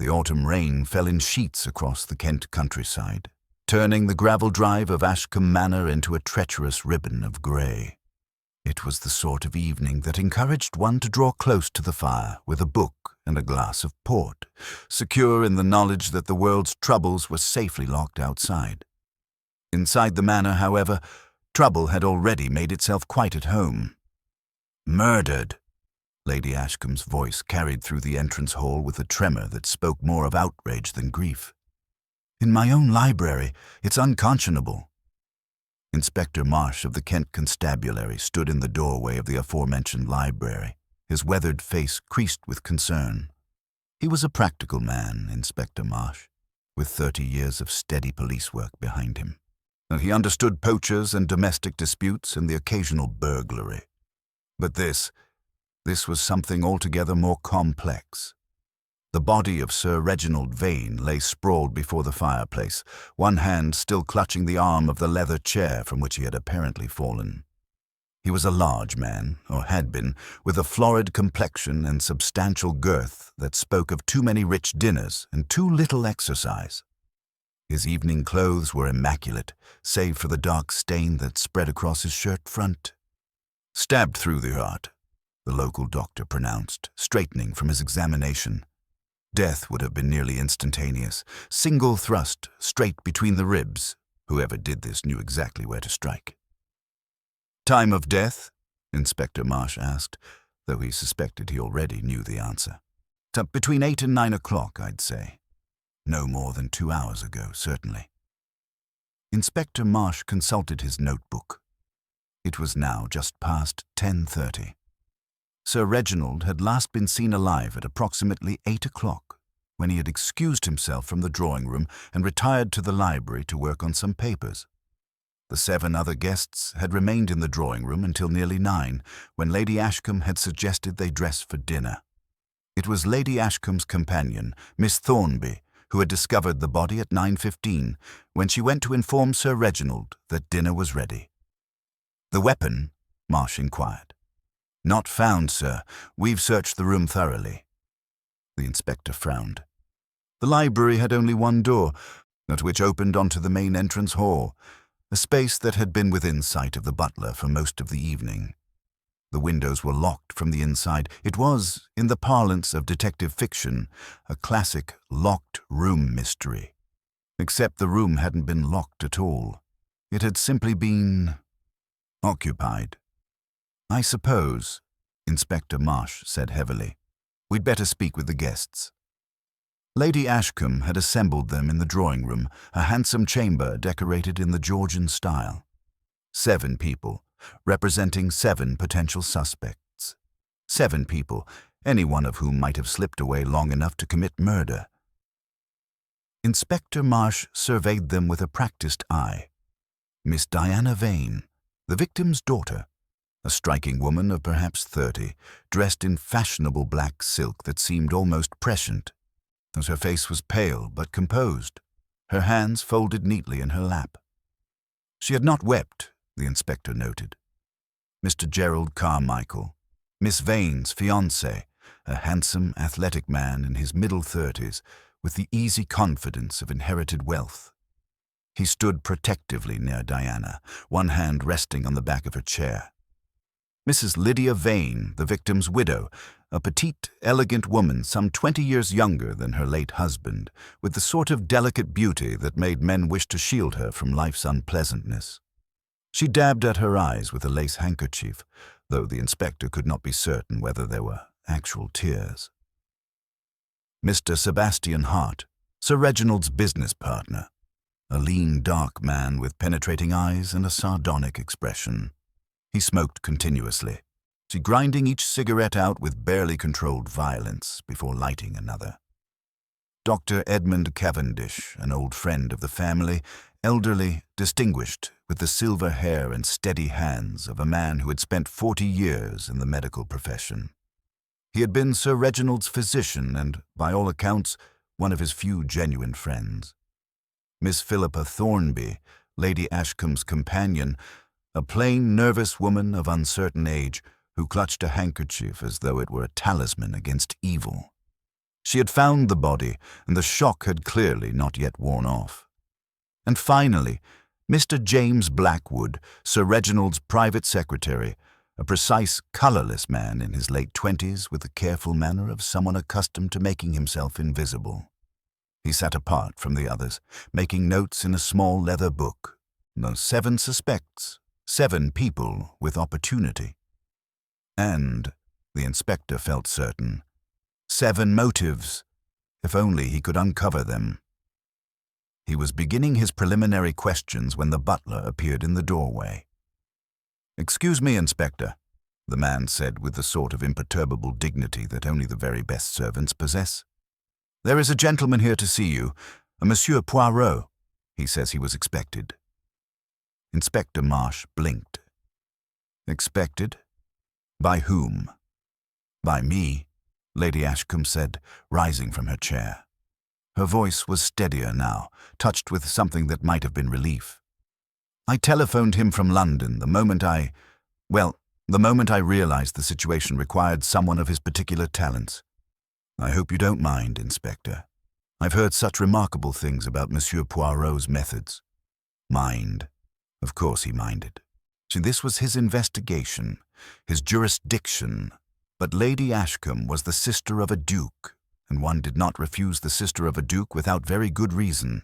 The autumn rain fell in sheets across the Kent countryside, turning the gravel drive of Ashcombe Manor into a treacherous ribbon of grey. It was the sort of evening that encouraged one to draw close to the fire with a book and a glass of port, secure in the knowledge that the world's troubles were safely locked outside. Inside the manor, however, trouble had already made itself quite at home. "Murdered," Lady Ashcombe's voice carried through the entrance hall with a tremor that spoke more of outrage than grief. "In my own library. It's unconscionable." Inspector Marsh of the Kent Constabulary stood in the doorway of the aforementioned library, his weathered face creased with concern. He was a practical man, Inspector Marsh, with 30 years of steady police work behind him. And he understood poachers and domestic disputes and the occasional burglary. But this was something altogether more complex. The body of Sir Reginald Vane lay sprawled before the fireplace, one hand still clutching the arm of the leather chair from which he had apparently fallen. He was a large man, or had been, with a florid complexion and substantial girth that spoke of too many rich dinners and too little exercise. His evening clothes were immaculate, save for the dark stain that spread across his shirt front. "Stabbed through the heart," the local doctor pronounced, straightening from his examination. Death would have been nearly instantaneous. Single thrust, straight between the ribs. Whoever did this knew exactly where to strike. "Time of death?" Inspector Marsh asked, though he suspected he already knew the answer. "Between 8 and 9 o'clock, I'd say. No more than 2 hours ago, certainly." Inspector Marsh consulted his notebook. It was now just past 10:30. Sir Reginald had last been seen alive at approximately 8 o'clock, when he had excused himself from the drawing-room and retired to the library to work on some papers. The 7 other guests had remained in the drawing-room until nearly 9, when Lady Ashcombe had suggested they dress for dinner. It was Lady Ashcombe's companion, Miss Thornby, who had discovered the body at 9:15, when she went to inform Sir Reginald that dinner was ready. "The weapon?" Marsh inquired. "Not found, sir. We've searched the room thoroughly." The inspector frowned. The library had only one door, that which opened onto the main entrance hall, a space that had been within sight of the butler for most of the evening. The windows were locked from the inside. It was, in the parlance of detective fiction, a classic locked room mystery. Except the room hadn't been locked at all. It had simply been occupied. "I suppose," Inspector Marsh said heavily, "we'd better speak with the guests." Lady Ashcombe had assembled them in the drawing-room, a handsome chamber decorated in the Georgian style. 7 people, representing 7 potential suspects. 7 people, any one of whom might have slipped away long enough to commit murder. Inspector Marsh surveyed them with a practiced eye. Miss Diana Vane, the victim's daughter, a striking woman of perhaps 30, dressed in fashionable black silk that seemed almost prescient, as her face was pale but composed, her hands folded neatly in her lap. She had not wept, the inspector noted. Mr. Gerald Carmichael, Miss Vane's fiancé, a handsome, athletic man in his middle 30s, with the easy confidence of inherited wealth. He stood protectively near Diana, one hand resting on the back of her chair. Mrs. Lydia Vane, the victim's widow, a petite, elegant woman some 20 years younger than her late husband, with the sort of delicate beauty that made men wish to shield her from life's unpleasantness. She dabbed at her eyes with a lace handkerchief, though the inspector could not be certain whether there were actual tears. Mr. Sebastian Hart, Sir Reginald's business partner, a lean, dark man with penetrating eyes and a sardonic expression. He smoked continuously, grinding each cigarette out with barely controlled violence before lighting another. Dr. Edmund Cavendish, an old friend of the family, elderly, distinguished, with the silver hair and steady hands of a man who had spent 40 years in the medical profession. He had been Sir Reginald's physician and, by all accounts, one of his few genuine friends. Miss Philippa Thornby, Lady Ashcombe's companion, a plain, nervous woman of uncertain age who clutched a handkerchief as though it were a talisman against evil. She had found the body, and the shock had clearly not yet worn off. And finally, Mr. James Blackwood, Sir Reginald's private secretary, a precise, colourless man in his late 20s with the careful manner of someone accustomed to making himself invisible. He sat apart from the others, making notes in a small leather book. Those 7 suspects, 7 people with opportunity. And, the inspector felt certain, 7 motives, if only he could uncover them. He was beginning his preliminary questions when the butler appeared in the doorway. "Excuse me, Inspector," the man said with the sort of imperturbable dignity that only the very best servants possess. "There is a gentleman here to see you, a Monsieur Poirot. He says he was expected." Inspector Marsh blinked. "Expected? By whom?" "By me," Lady Ashcombe said, rising from her chair. Her voice was steadier now, touched with something that might have been relief. "I telephoned him from London the moment I realized the situation required someone of his particular talents. I hope you don't mind, Inspector. I've heard such remarkable things about Monsieur Poirot's methods." Mind. Of course he minded. See, this was his investigation, his jurisdiction. But Lady Ashcombe was the sister of a duke, and one did not refuse the sister of a duke without very good reason.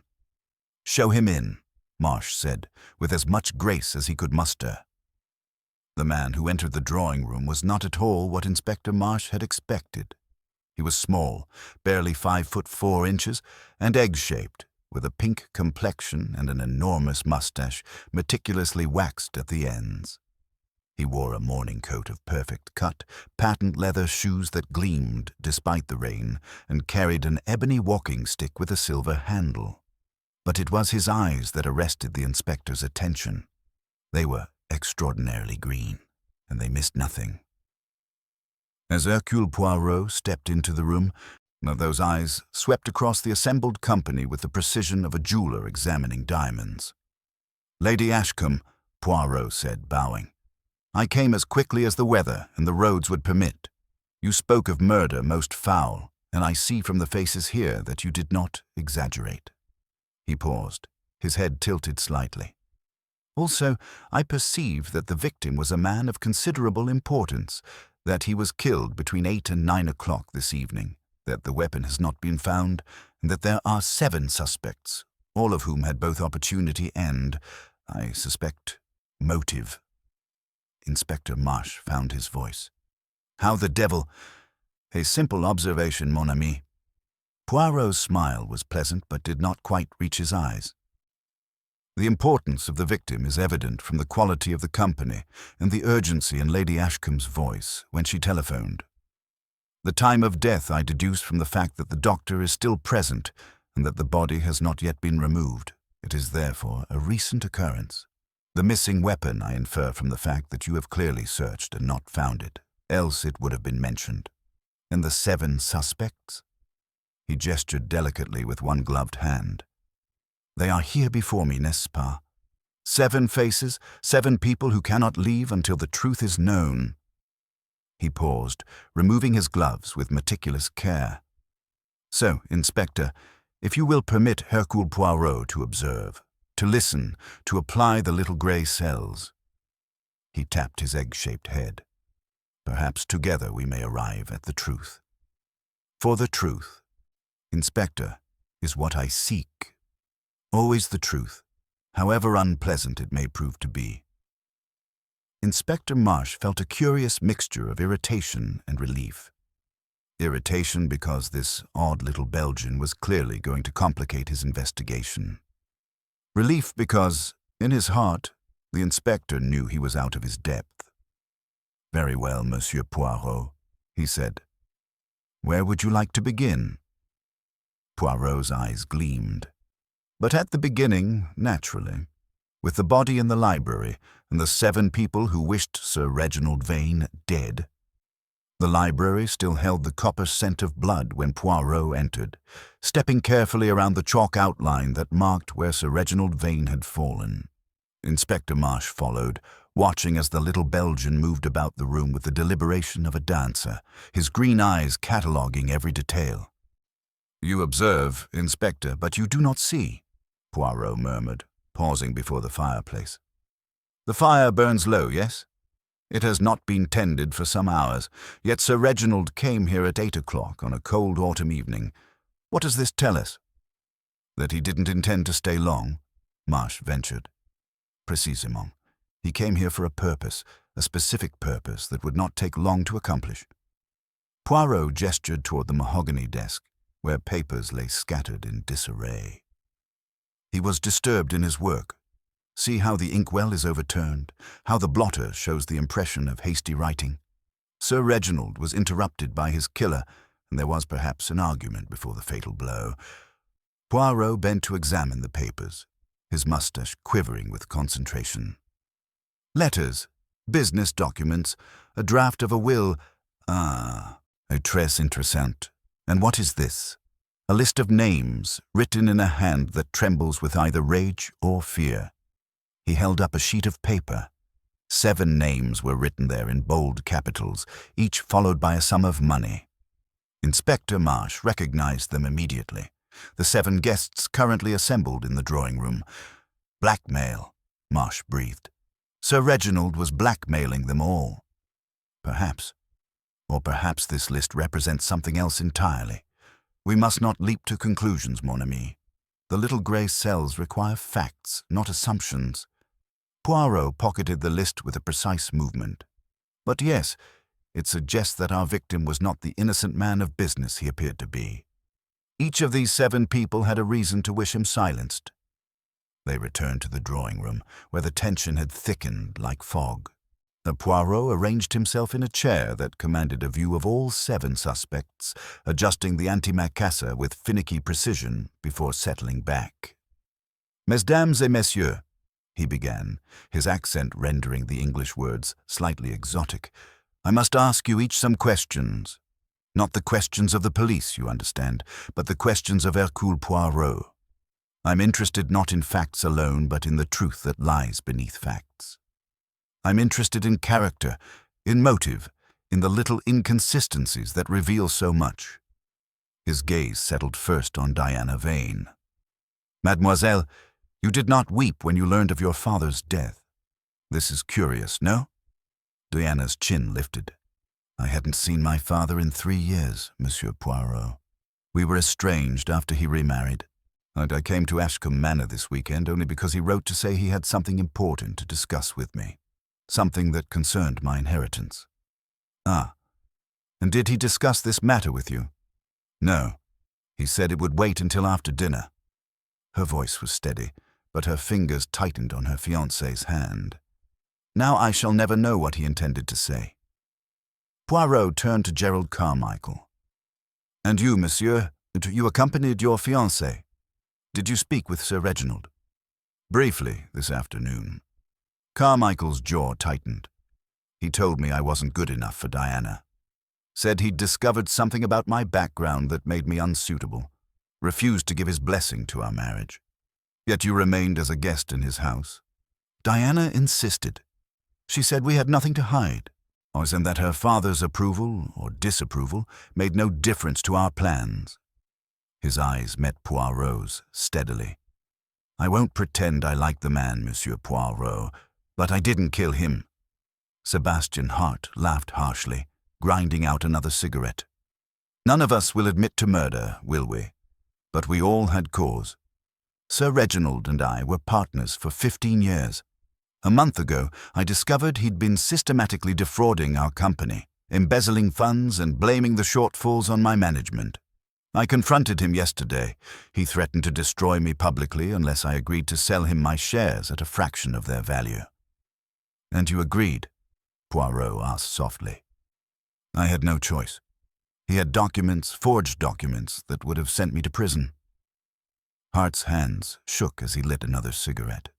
"Show him in," Marsh said, with as much grace as he could muster. The man who entered the drawing-room was not at all what Inspector Marsh had expected. He was small, barely 5'4", and egg-shaped, with a pink complexion and an enormous mustache meticulously waxed at the ends. He wore a morning coat of perfect cut, patent leather shoes that gleamed despite the rain, and carried an ebony walking stick with a silver handle. But it was his eyes that arrested the inspector's attention. They were extraordinarily green, and they missed nothing. As Hercule Poirot stepped into the room, those eyes swept across the assembled company with the precision of a jeweler examining diamonds. "Lady Ashcombe," Poirot said, bowing, "I came as quickly as the weather and the roads would permit. You spoke of murder most foul, and I see from the faces here that you did not exaggerate." He paused, his head tilted slightly. "Also, I perceive that the victim was a man of considerable importance, that he was killed between 8 and 9 o'clock this evening, that the weapon has not been found, and that there are 7 suspects, all of whom had both opportunity and, I suspect, motive." Inspector Marsh found his voice. "How the devil—" "A simple observation, mon ami." Poirot's smile was pleasant but did not quite reach his eyes. "The importance of the victim is evident from the quality of the company and the urgency in Lady Ashcombe's voice when she telephoned. The time of death I deduce from the fact that the doctor is still present and that the body has not yet been removed. It is therefore a recent occurrence. The missing weapon I infer from the fact that you have clearly searched and not found it, else it would have been mentioned. And the 7 suspects?" He gestured delicately with one gloved hand. "They are here before me, n'est-ce pas? 7 faces, 7 people who cannot leave until the truth is known." He paused, removing his gloves with meticulous care. "So, Inspector, if you will permit Hercule Poirot to observe, to listen, to apply the little grey cells." He tapped his egg-shaped head. "Perhaps together we may arrive at the truth. For the truth, Inspector, is what I seek. Always the truth, however unpleasant it may prove to be." Inspector Marsh felt a curious mixture of irritation and relief. Irritation because this odd little Belgian was clearly going to complicate his investigation. Relief because, in his heart, the inspector knew he was out of his depth. "Very well, Monsieur Poirot," he said. "Where would you like to begin?" Poirot's eyes gleamed. "But at the beginning, naturally, with the body in the library and the 7 people who wished Sir Reginald Vane dead." The library still held the copper scent of blood when Poirot entered, stepping carefully around the chalk outline that marked where Sir Reginald Vane had fallen. Inspector Marsh followed, watching as the little Belgian moved about the room with the deliberation of a dancer, his green eyes cataloguing every detail. You observe, Inspector, but you do not see, Poirot murmured, pausing before the fireplace. The fire burns low, yes? It has not been tended for some hours, yet Sir Reginald came here at 8 o'clock on a cold autumn evening. What does this tell us? That he didn't intend to stay long, Marsh ventured. Précisément. He came here for a purpose, a specific purpose that would not take long to accomplish. Poirot gestured toward the mahogany desk, where papers lay scattered in disarray. He was disturbed in his work. See how the inkwell is overturned, how the blotter shows the impression of hasty writing. Sir Reginald was interrupted by his killer, and there was perhaps an argument before the fatal blow. Poirot bent to examine the papers, his moustache quivering with concentration. Letters, business documents, a draft of a will. Ah, très intéressant. And what is this? A list of names written in a hand that trembles with either rage or fear. He held up a sheet of paper. 7 names were written there in bold capitals, each followed by a sum of money. Inspector Marsh recognized them immediately. The 7 guests currently assembled in the drawing-room. Blackmail, Marsh breathed. Sir Reginald was blackmailing them all. Perhaps. Or perhaps this list represents something else entirely. We must not leap to conclusions, mon ami. The little grey cells require facts, not assumptions. Poirot pocketed the list with a precise movement. But yes, it suggests that our victim was not the innocent man of business he appeared to be. Each of these 7 people had a reason to wish him silenced. They returned to the drawing-room, where the tension had thickened like fog. The Poirot arranged himself in a chair that commanded a view of all 7 suspects, adjusting the antimacassar with finicky precision before settling back. Mesdames et messieurs, he began, his accent rendering the English words slightly exotic, I must ask you each some questions. Not the questions of the police, you understand, but the questions of Hercule Poirot. I'm interested not in facts alone, but in the truth that lies beneath facts. I'm interested in character, in motive, in the little inconsistencies that reveal so much. His gaze settled first on Diana Vane. Mademoiselle, you did not weep when you learned of your father's death. This is curious, no? Diana's chin lifted. I hadn't seen my father in 3 years, Monsieur Poirot. We were estranged after he remarried, and I came to Ashcombe Manor this weekend only because he wrote to say he had something important to discuss with me, something that concerned my inheritance. Ah, and did he discuss this matter with you? No, he said it would wait until after dinner. Her voice was steady, but her fingers tightened on her fiancé's hand. Now I shall never know what he intended to say. Poirot turned to Gerald Carmichael. And you, monsieur, you accompanied your fiancé. Did you speak with Sir Reginald? Briefly, this afternoon. Carmichael's jaw tightened. He told me I wasn't good enough for Diana. Said he'd discovered something about my background that made me unsuitable. Refused to give his blessing to our marriage. Yet you remained as a guest in his house. Diana insisted. She said we had nothing to hide, and that her father's approval or disapproval made no difference to our plans. His eyes met Poirot's steadily. I won't pretend I like the man, Monsieur Poirot, but I didn't kill him. Sebastian Hart laughed harshly, grinding out another cigarette. None of us will admit to murder, will we? But we all had cause. Sir Reginald and I were partners for 15 years. A month ago, I discovered he'd been systematically defrauding our company, embezzling funds and blaming the shortfalls on my management. I confronted him yesterday. He threatened to destroy me publicly unless I agreed to sell him my shares at a fraction of their value. And you agreed? Poirot asked softly. I had no choice. He had documents, forged documents, that would have sent me to prison. Hart's hands shook as he lit another cigarette.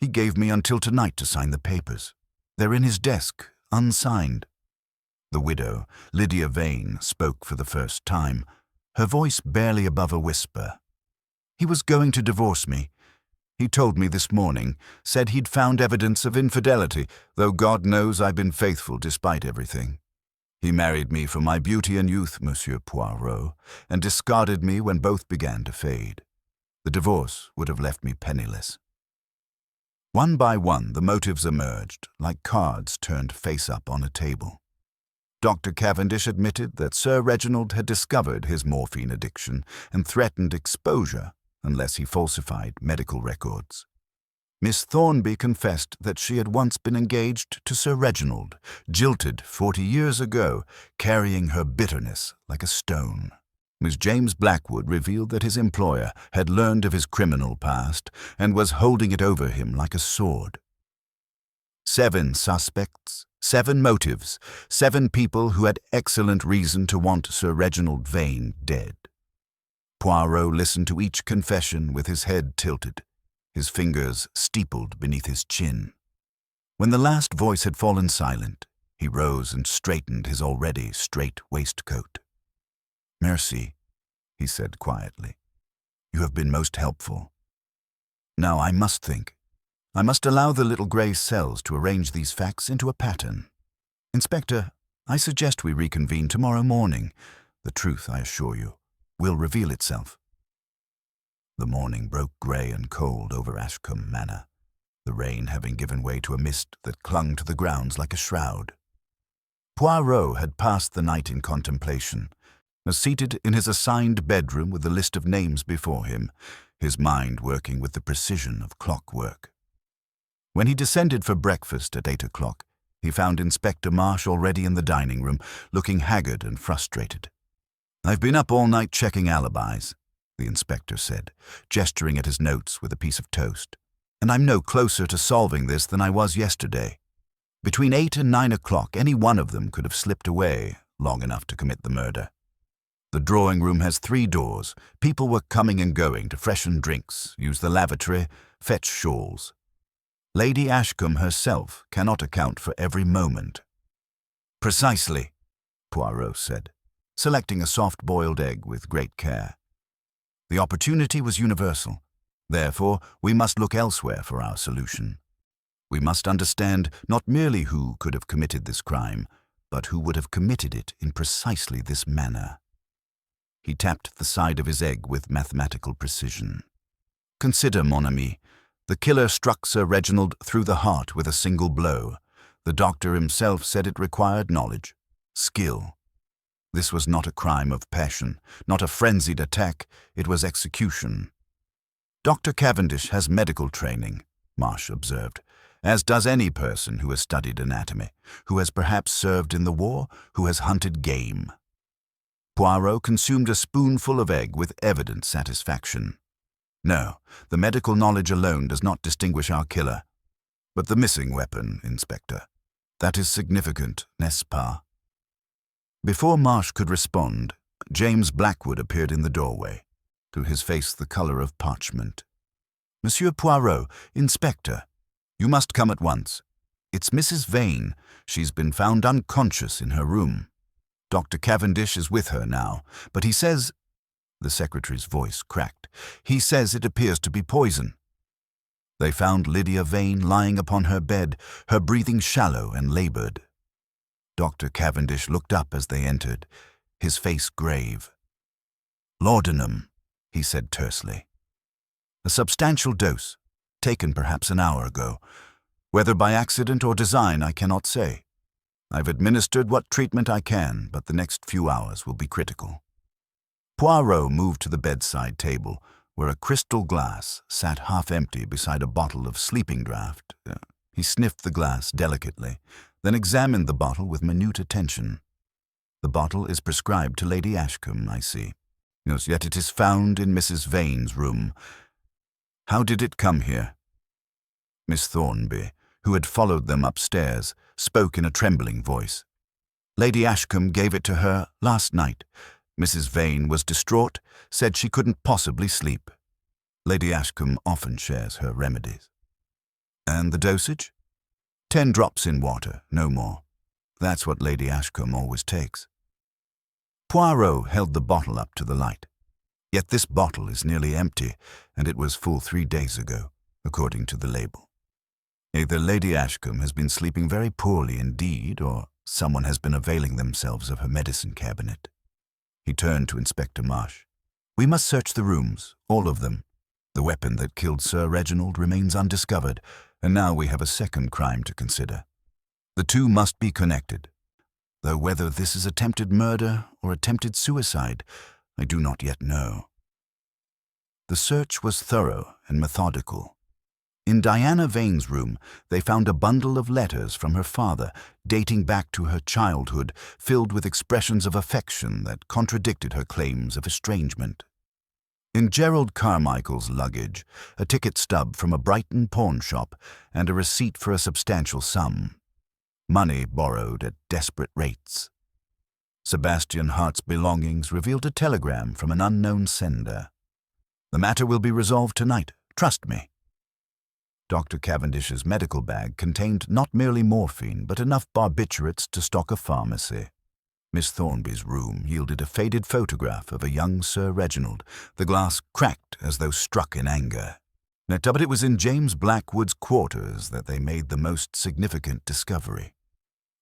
He gave me until tonight to sign the papers. They're in his desk, unsigned. The widow, Lydia Vane, spoke for the first time, her voice barely above a whisper. He was going to divorce me. He told me this morning, said he'd found evidence of infidelity, though God knows I've been faithful despite everything. He married me for my beauty and youth, Monsieur Poirot, and discarded me when both began to fade. The divorce would have left me penniless. One by one, the motives emerged, like cards turned face up on a table. Dr. Cavendish admitted that Sir Reginald had discovered his morphine addiction and threatened exposure unless he falsified medical records. Miss Thornby confessed that she had once been engaged to Sir Reginald, jilted 40 years ago, carrying her bitterness like a stone. Miss James Blackwood revealed that his employer had learned of his criminal past and was holding it over him like a sword. 7 suspects, 7 motives, 7 people who had excellent reason to want Sir Reginald Vane dead. Poirot listened to each confession with his head tilted, his fingers steepled beneath his chin. When the last voice had fallen silent, he rose and straightened his already straight waistcoat. "Merci," he said quietly. "You have been most helpful. Now I must think. I must allow the little grey cells to arrange these facts into a pattern. Inspector, I suggest we reconvene tomorrow morning. The truth, I assure you, will reveal itself." The morning broke grey and cold over Ashcombe Manor, the rain having given way to a mist that clung to the grounds like a shroud. Poirot had passed the night in contemplation, seated in his assigned bedroom with a list of names before him, his mind working with the precision of clockwork. When he descended for breakfast at 8 o'clock, he found Inspector Marsh already in the dining room, looking haggard and frustrated. "I've been up all night checking alibis," the inspector said, gesturing at his notes with a piece of toast. "And I'm no closer to solving this than I was yesterday. Between 8 and 9 o'clock, any one of them could have slipped away long enough to commit the murder. The drawing room has 3 doors. People were coming and going to freshen drinks, use the lavatory, fetch shawls. Lady Ashcombe herself cannot account for every moment." "Precisely," Poirot said, selecting a soft-boiled egg with great care. "The opportunity was universal. Therefore, we must look elsewhere for our solution. We must understand not merely who could have committed this crime, but who would have committed it in precisely this manner." He tapped the side of his egg with mathematical precision. "Consider, mon ami. The killer struck Sir Reginald through the heart with a single blow. The doctor himself said it required knowledge, skill. This was not a crime of passion, not a frenzied attack, it was execution. Dr. Cavendish has medical training," Marsh observed, "as does any person who has studied anatomy, who has perhaps served in the war, who has hunted game." Poirot consumed a spoonful of egg with evident satisfaction. "No, the medical knowledge alone does not distinguish our killer. But the missing weapon, Inspector. That is significant, n'est-ce pas?" Before Marsh could respond, James Blackwood appeared in the doorway, to his face the colour of parchment. "Monsieur Poirot, Inspector, you must come at once. It's Mrs. Vane. She's been found unconscious in her room. Dr. Cavendish is with her now, but he says—" The secretary's voice cracked. "He says it appears to be poison." They found Lydia Vane lying upon her bed, her breathing shallow and laboured. Dr. Cavendish looked up as they entered, his face grave. "Laudanum," he said tersely. "A substantial dose, taken perhaps an hour ago. Whether by accident or design, I cannot say. I've administered what treatment I can, but the next few hours will be critical." Poirot moved to the bedside table, where a crystal glass sat half-empty beside a bottle of sleeping draught. He sniffed the glass delicately, then examined the bottle with minute attention. "The bottle is prescribed to Lady Ashcombe, I see. Yes, yet it is found in Mrs. Vane's room. How did it come here?" Miss Thornby, who had followed them upstairs, spoke in a trembling voice. "Lady Ashcombe gave it to her last night. Mrs. Vane was distraught, said she couldn't possibly sleep. Lady Ashcombe often shares her remedies." "And the dosage?" 10 drops in water, no more. That's what Lady Ashcombe always takes." Poirot held the bottle up to the light. "Yet this bottle is nearly empty, and it was full 3 days ago, according to the label. Either Lady Ashcombe has been sleeping very poorly indeed, or someone has been availing themselves of her medicine cabinet. He turned to Inspector Marsh. We must search the rooms, all of them. The weapon that killed Sir Reginald remains undiscovered, and now we have a second crime to consider. The two must be connected, though whether this is attempted murder or attempted suicide, I do not yet know. The search was thorough and methodical. In Diana Vane's room, they found a bundle of letters from her father, dating back to her childhood, filled with expressions of affection that contradicted her claims of estrangement. In Gerald Carmichael's luggage, a ticket stub from a Brighton pawn shop and a receipt for a substantial sum. Money borrowed at desperate rates. Sebastian Hart's belongings revealed a telegram from an unknown sender. The matter will be resolved tonight, trust me. Dr. Cavendish's medical bag contained not merely morphine, but enough barbiturates to stock a pharmacy. Miss Thornby's room yielded a faded photograph of a young Sir Reginald, the glass cracked as though struck in anger. But it was in James Blackwood's quarters that they made the most significant discovery.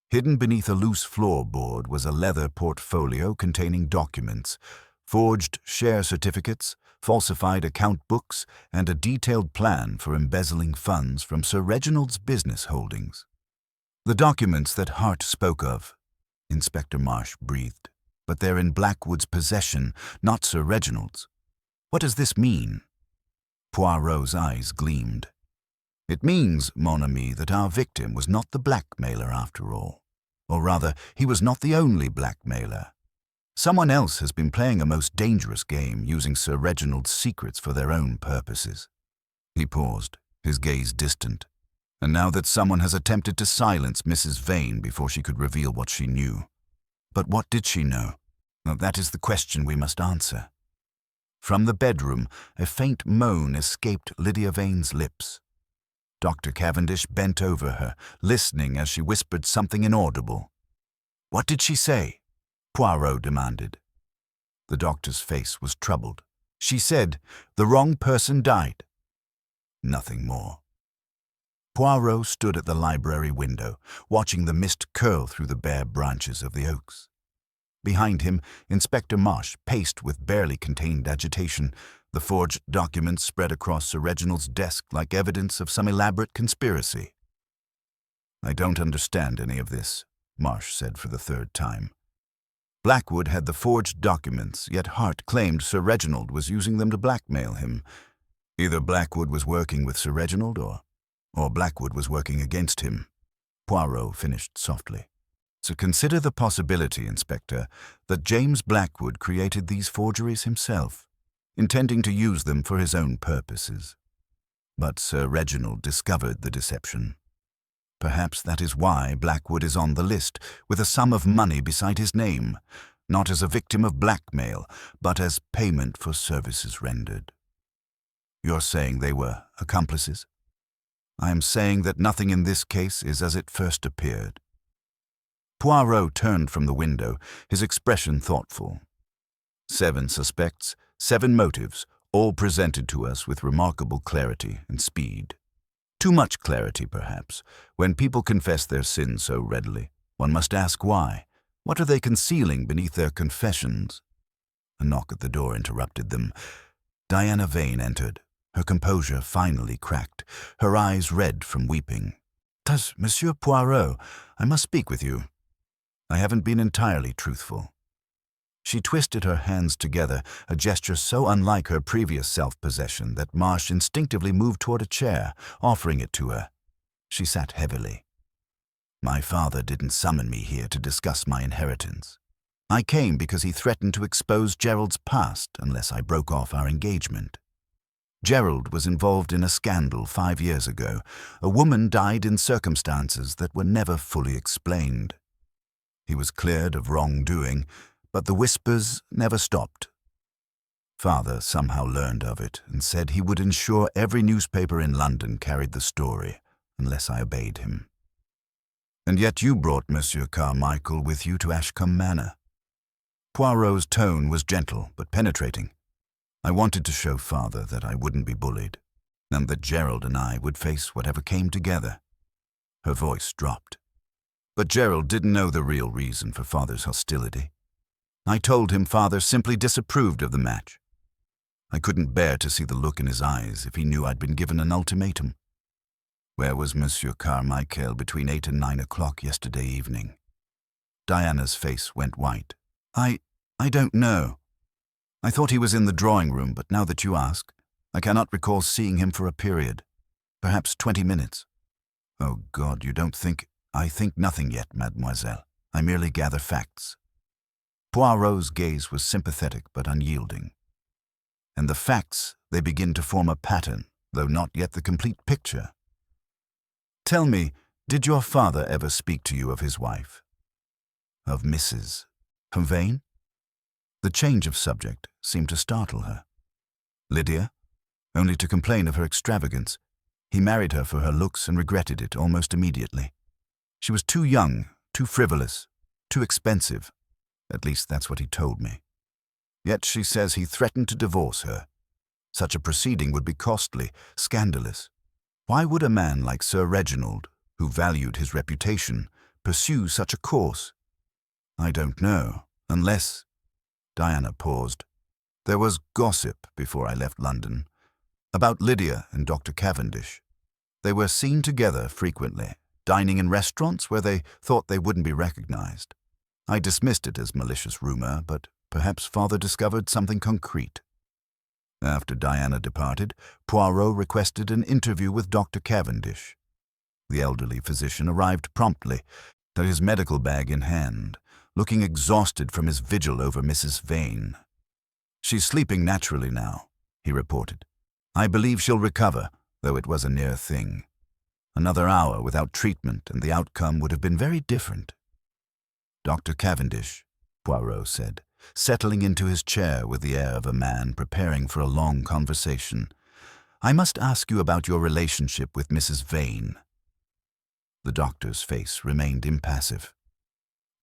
Hidden beneath a loose floorboard was a leather portfolio containing documents, forged share certificates, falsified account books, and a detailed plan for embezzling funds from Sir Reginald's business holdings. The documents that Hart spoke of, Inspector Marsh breathed, but they're in Blackwood's possession, not Sir Reginald's. What does this mean? Poirot's eyes gleamed. It means, mon ami, that our victim was not the blackmailer after all. Or rather, he was not the only blackmailer. Someone else has been playing a most dangerous game, using Sir Reginald's secrets for their own purposes. He paused, his gaze distant. And now that someone has attempted to silence Mrs. Vane before she could reveal what she knew. But what did she know? Well, that is the question we must answer. From the bedroom, a faint moan escaped Lydia Vane's lips. Dr. Cavendish bent over her, listening as she whispered something inaudible. What did she say? Poirot demanded. The doctor's face was troubled. She said, the wrong person died. Nothing more. Poirot stood at the library window, watching the mist curl through the bare branches of the oaks. Behind him, Inspector Marsh paced with barely contained agitation, the forged documents spread across Sir Reginald's desk like evidence of some elaborate conspiracy. I don't understand any of this, Marsh said for the third time. Blackwood had the forged documents, yet Hart claimed Sir Reginald was using them to blackmail him. Either Blackwood was working with Sir Reginald or Blackwood was working against him. Poirot finished softly. So consider the possibility, Inspector, that James Blackwood created these forgeries himself, intending to use them for his own purposes. But Sir Reginald discovered the deception. Perhaps that is why Blackwood is on the list, with a sum of money beside his name, not as a victim of blackmail, but as payment for services rendered. You're saying they were accomplices? I am saying that nothing in this case is as it first appeared. Poirot turned from the window, his expression thoughtful. 7 suspects, 7 motives, all presented to us with remarkable clarity and speed. Too much clarity, perhaps. When people confess their sins so readily, one must ask why. What are they concealing beneath their confessions? A knock at the door interrupted them. Diana Vane entered. Her composure finally cracked, her eyes red from weeping. "Does Monsieur Poirot, I must speak with you. I haven't been entirely truthful." She twisted her hands together, a gesture so unlike her previous self-possession that Marsh instinctively moved toward a chair, offering it to her. She sat heavily. "My father didn't summon me here to discuss my inheritance. I came because he threatened to expose Gerald's past unless I broke off our engagement. Gerald was involved in a scandal 5 years ago. A woman died in circumstances that were never fully explained. He was cleared of wrongdoing, but the whispers never stopped. Father somehow learned of it and said he would ensure every newspaper in London carried the story, unless I obeyed him. And yet you brought Monsieur Carmichael with you to Ashcombe Manor." Poirot's tone was gentle but penetrating. "I wanted to show Father that I wouldn't be bullied, and that Gerald and I would face whatever came together." Her voice dropped. But Gerald didn't know the real reason for Father's hostility. I told him Father simply disapproved of the match. I couldn't bear to see the look in his eyes if he knew I'd been given an ultimatum. Where was Monsieur Carmichael between 8 and 9 o'clock yesterday evening? Diana's face went white. I don't know. I thought he was in the drawing room, but now that you ask, I cannot recall seeing him for a period. Perhaps 20 minutes. Oh God, you don't think... I think nothing yet, mademoiselle. I merely gather facts. Poirot's gaze was sympathetic but unyielding. And the facts, they begin to form a pattern, though not yet the complete picture. Tell me, did your father ever speak to you of his wife? Of Mrs. Vane? The change of subject seemed to startle her. Lydia? Only to complain of her extravagance. He married her for her looks and regretted it almost immediately. She was too young, too frivolous, too expensive. At least that's what he told me. Yet she says he threatened to divorce her. Such a proceeding would be costly, scandalous. Why would a man like Sir Reginald, who valued his reputation, pursue such a course? I don't know, unless... Diana paused. There was gossip before I left London, about Lydia and Dr. Cavendish. They were seen together frequently, dining in restaurants where they thought they wouldn't be recognized. I dismissed it as malicious rumor, but perhaps Father discovered something concrete. After Diana departed, Poirot requested an interview with Dr. Cavendish. The elderly physician arrived promptly, his medical bag in hand, looking exhausted from his vigil over Mrs. Vane. She's sleeping naturally now, he reported. I believe she'll recover, though it was a near thing. Another hour without treatment and the outcome would have been very different. Dr. Cavendish, Poirot said, settling into his chair with the air of a man preparing for a long conversation. I must ask you about your relationship with Mrs. Vane. The doctor's face remained impassive.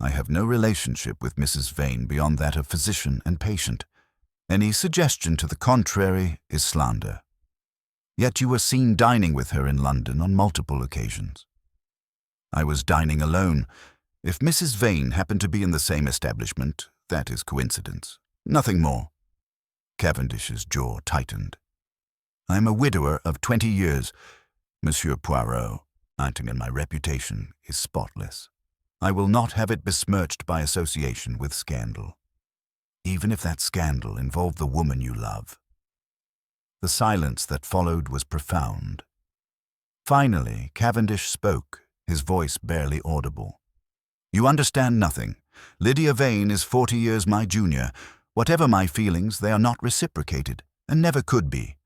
I have no relationship with Mrs. Vane beyond that of physician and patient. Any suggestion to the contrary is slander. Yet you were seen dining with her in London on multiple occasions. I was dining alone. If Mrs. Vane happened to be in the same establishment, that is coincidence. Nothing more. Cavendish's jaw tightened. I am a widower of 20 years, Monsieur Poirot, and my reputation is spotless. I will not have it besmirched by association with scandal, even if that scandal involved the woman you love. The silence that followed was profound. Finally, Cavendish spoke, his voice barely audible. You understand nothing. Lydia Vane is 40 years my junior. Whatever my feelings, they are not reciprocated, and never could be.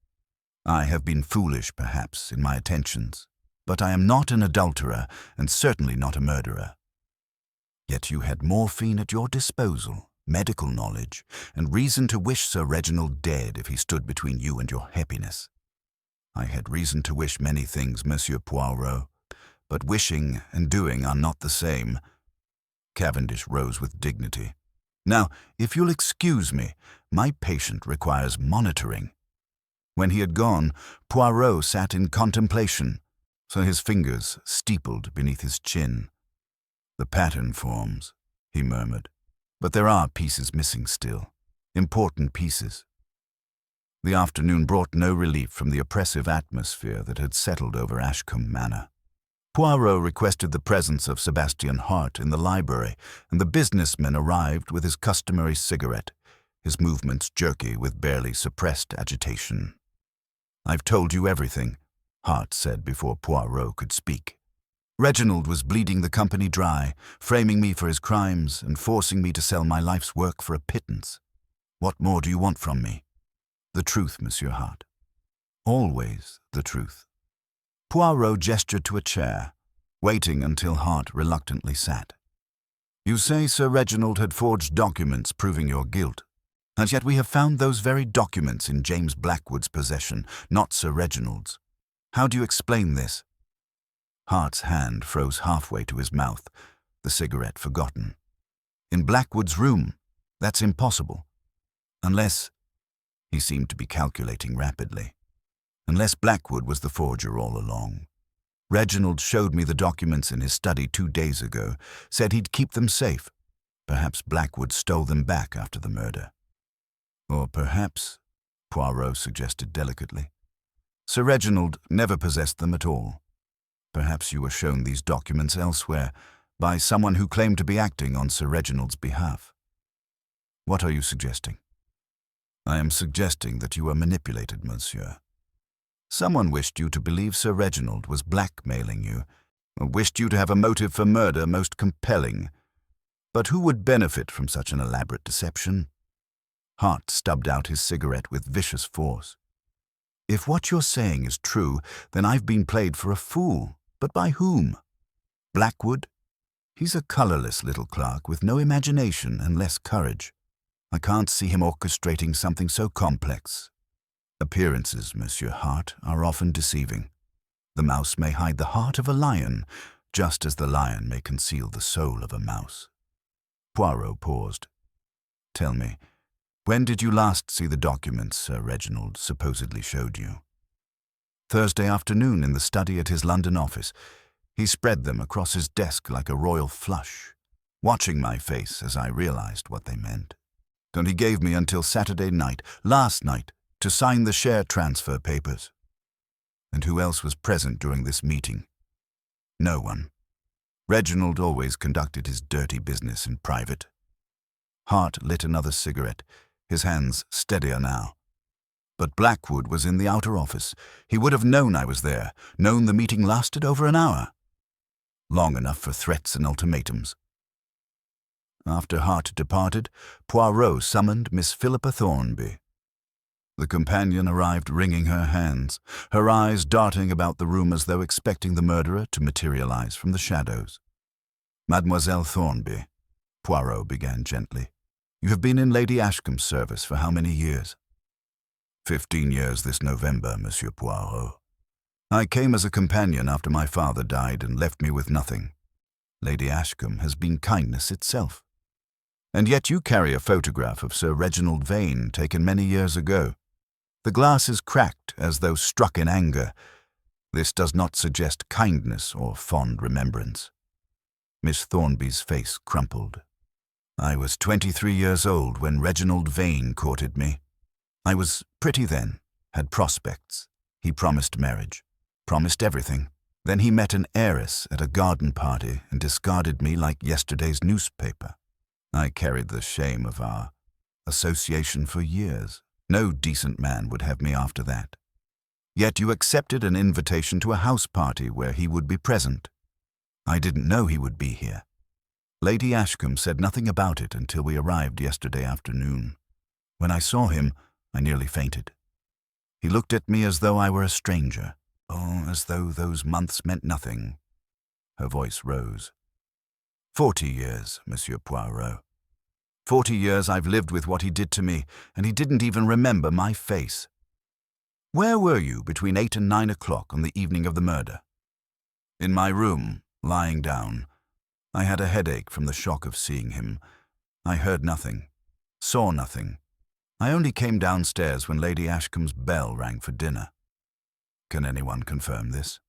I have been foolish, perhaps, in my attentions, but I am not an adulterer, and certainly not a murderer. Yet you had morphine at your disposal, medical knowledge, and reason to wish Sir Reginald dead if he stood between you and your happiness. I had reason to wish many things, Monsieur Poirot, but wishing and doing are not the same. Cavendish rose with dignity. Now, if you'll excuse me, my patient requires monitoring. When he had gone, Poirot sat in contemplation, so his fingers steepled beneath his chin. The pattern forms, he murmured, but there are pieces missing still, important pieces. The afternoon brought no relief from the oppressive atmosphere that had settled over Ashcombe Manor. Poirot requested the presence of Sebastian Hart in the library, and the businessman arrived with his customary cigarette, his movements jerky with barely suppressed agitation. I've told you everything, Hart said before Poirot could speak. Reginald was bleeding the company dry, framing me for his crimes and forcing me to sell my life's work for a pittance. What more do you want from me? The truth, Monsieur Hart. Always the truth. Poirot gestured to a chair, waiting until Hart reluctantly sat. You say Sir Reginald had forged documents proving your guilt, and yet we have found those very documents in James Blackwood's possession, not Sir Reginald's. How do you explain this? Hart's hand froze halfway to his mouth, the cigarette forgotten. In Blackwood's room, that's impossible. Unless, he seemed to be calculating rapidly, unless Blackwood was the forger all along. Reginald showed me the documents in his study 2 days ago, said he'd keep them safe. Perhaps Blackwood stole them back after the murder. Or perhaps, Poirot suggested delicately, Sir Reginald never possessed them at all. Perhaps you were shown these documents elsewhere by someone who claimed to be acting on Sir Reginald's behalf. What are you suggesting? I am suggesting that you were manipulated, monsieur. Someone wished you to believe Sir Reginald was blackmailing you, or wished you to have a motive for murder most compelling. But who would benefit from such an elaborate deception? Hart stubbed out his cigarette with vicious force. If what you're saying is true, then I've been played for a fool. But by whom? Blackwood? He's a colorless little clerk with no imagination and less courage. I can't see him orchestrating something so complex. Appearances, Monsieur Hart, are often deceiving. The mouse may hide the heart of a lion, just as the lion may conceal the soul of a mouse. Poirot paused. Tell me, when did you last see the documents Sir Reginald supposedly showed you? Thursday afternoon in the study at his London office. He spread them across his desk like a royal flush, watching my face as I realized what they meant. And he gave me until Saturday night, last night, to sign the share transfer papers. And who else was present during this meeting? No one. Reginald always conducted his dirty business in private. Hart lit another cigarette, his hands steadier now. But Blackwood was in the outer office. He would have known I was there, known the meeting lasted over an hour. Long enough for threats and ultimatums. After Hart departed, Poirot summoned Miss Philippa Thornby. The companion arrived wringing her hands, her eyes darting about the room as though expecting the murderer to materialize from the shadows. Mademoiselle Thornby, Poirot began gently, you have been in Lady Ashcombe's service for how many years? 15 years this November, Monsieur Poirot. I came as a companion after my father died and left me with nothing. Lady Ashcombe has been kindness itself. And yet you carry a photograph of Sir Reginald Vane taken many years ago. The glass is cracked as though struck in anger. This does not suggest kindness or fond remembrance. Miss Thornby's face crumpled. I was 23 years old when Reginald Vane courted me. I was pretty then, had prospects. He promised marriage, promised everything. Then he met an heiress at a garden party and discarded me like yesterday's newspaper. I carried the shame of our association for years. No decent man would have me after that. Yet you accepted an invitation to a house party where he would be present. I didn't know he would be here. Lady Ashcombe said nothing about it until we arrived yesterday afternoon. When I saw him, I nearly fainted. He looked at me as though I were a stranger. Oh, as though those months meant nothing. Her voice rose. 40 years, Monsieur Poirot. 40 years I've lived with what he did to me, and he didn't even remember my face. Where were you between 8 and 9 o'clock on the evening of the murder? In my room, lying down. I had a headache from the shock of seeing him. I heard nothing, saw nothing. I only came downstairs when Lady Ashcombe's bell rang for dinner. Can anyone confirm this?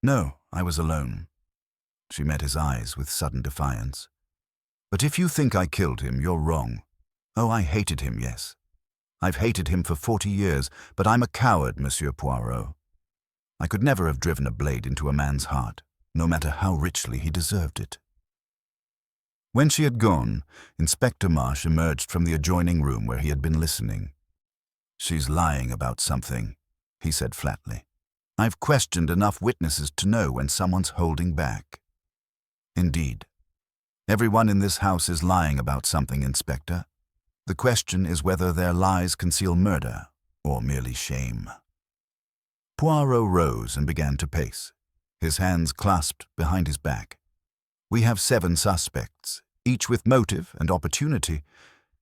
No, I was alone. She met his eyes with sudden defiance. But if you think I killed him, you're wrong. Oh, I hated him, yes. I've hated him for 40 years, but I'm a coward, Monsieur Poirot. I could never have driven a blade into a man's heart, no matter how richly he deserved it. When she had gone, Inspector Marsh emerged from the adjoining room where he had been listening. She's lying about something, he said flatly. I've questioned enough witnesses to know when someone's holding back. Indeed. Everyone in this house is lying about something, Inspector. The question is whether their lies conceal murder or merely shame. Poirot rose and began to pace, his hands clasped behind his back. We have 7 suspects, each with motive and opportunity,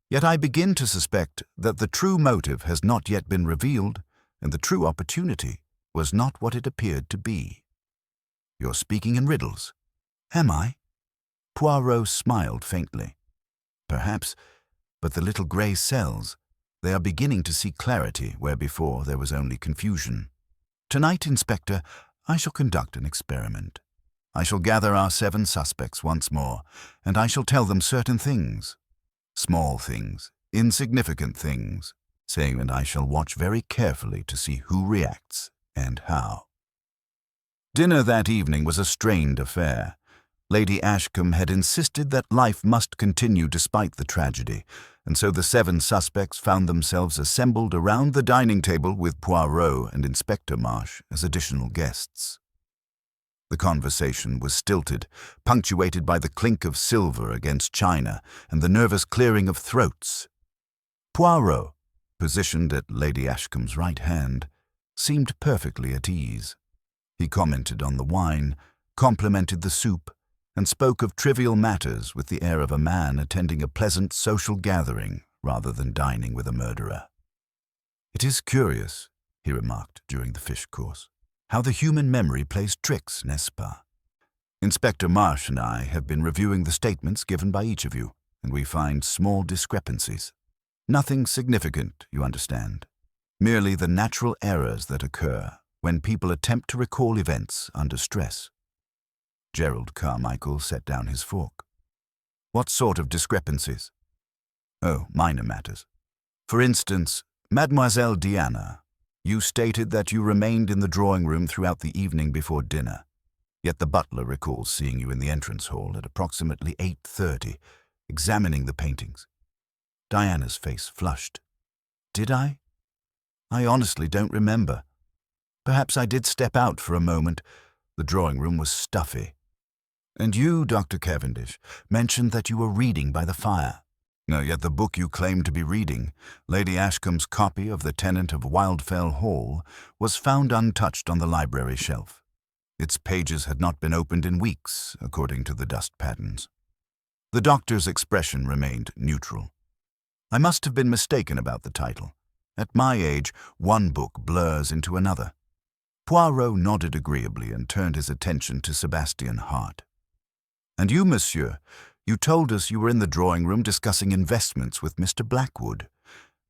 yet I begin to suspect that the true motive has not yet been revealed, and the true opportunity was not what it appeared to be. You're speaking in riddles. Am I? Poirot smiled faintly. Perhaps, but the little grey cells, they are beginning to see clarity where before there was only confusion. Tonight, Inspector, I shall conduct an experiment. I shall gather our 7 suspects once more, and I shall tell them certain things. Small things, insignificant things, saying that I shall watch very carefully to see who reacts and how. Dinner that evening was a strained affair. Lady Ashcombe had insisted that life must continue despite the tragedy, and so the 7 suspects found themselves assembled around the dining table with Poirot and Inspector Marsh as additional guests. The conversation was stilted, punctuated by the clink of silver against china and the nervous clearing of throats. Poirot, positioned at Lady Ashcombe's right hand, seemed perfectly at ease. He commented on the wine, complimented the soup, and spoke of trivial matters with the air of a man attending a pleasant social gathering rather than dining with a murderer. "It is curious," he remarked during the fish course, "how the human memory plays tricks, n'est-ce pas? Inspector Marsh and I have been reviewing the statements given by each of you, and we find small discrepancies. Nothing significant, you understand. Merely the natural errors that occur when people attempt to recall events under stress." Gerald Carmichael set down his fork. "What sort of discrepancies?" "Oh, minor matters. For instance, Mademoiselle Diana, you stated that you remained in the drawing room throughout the evening before dinner, yet the butler recalls seeing you in the entrance hall at approximately 8:30, examining the paintings." Diana's face flushed. "Did I? I honestly don't remember. Perhaps I did step out for a moment. The drawing room was stuffy." "And you, Dr. Cavendish, mentioned that you were reading by the fire. No, yet the book you claimed to be reading, Lady Ashcombe's copy of The Tenant of Wildfell Hall, was found untouched on the library shelf. Its pages had not been opened in weeks, according to the dust patterns." The doctor's expression remained neutral. "I must have been mistaken about the title. At my age, one book blurs into another." Poirot nodded agreeably and turned his attention to Sebastian Hart. "And you, monsieur, you told us you were in the drawing room discussing investments with Mr. Blackwood.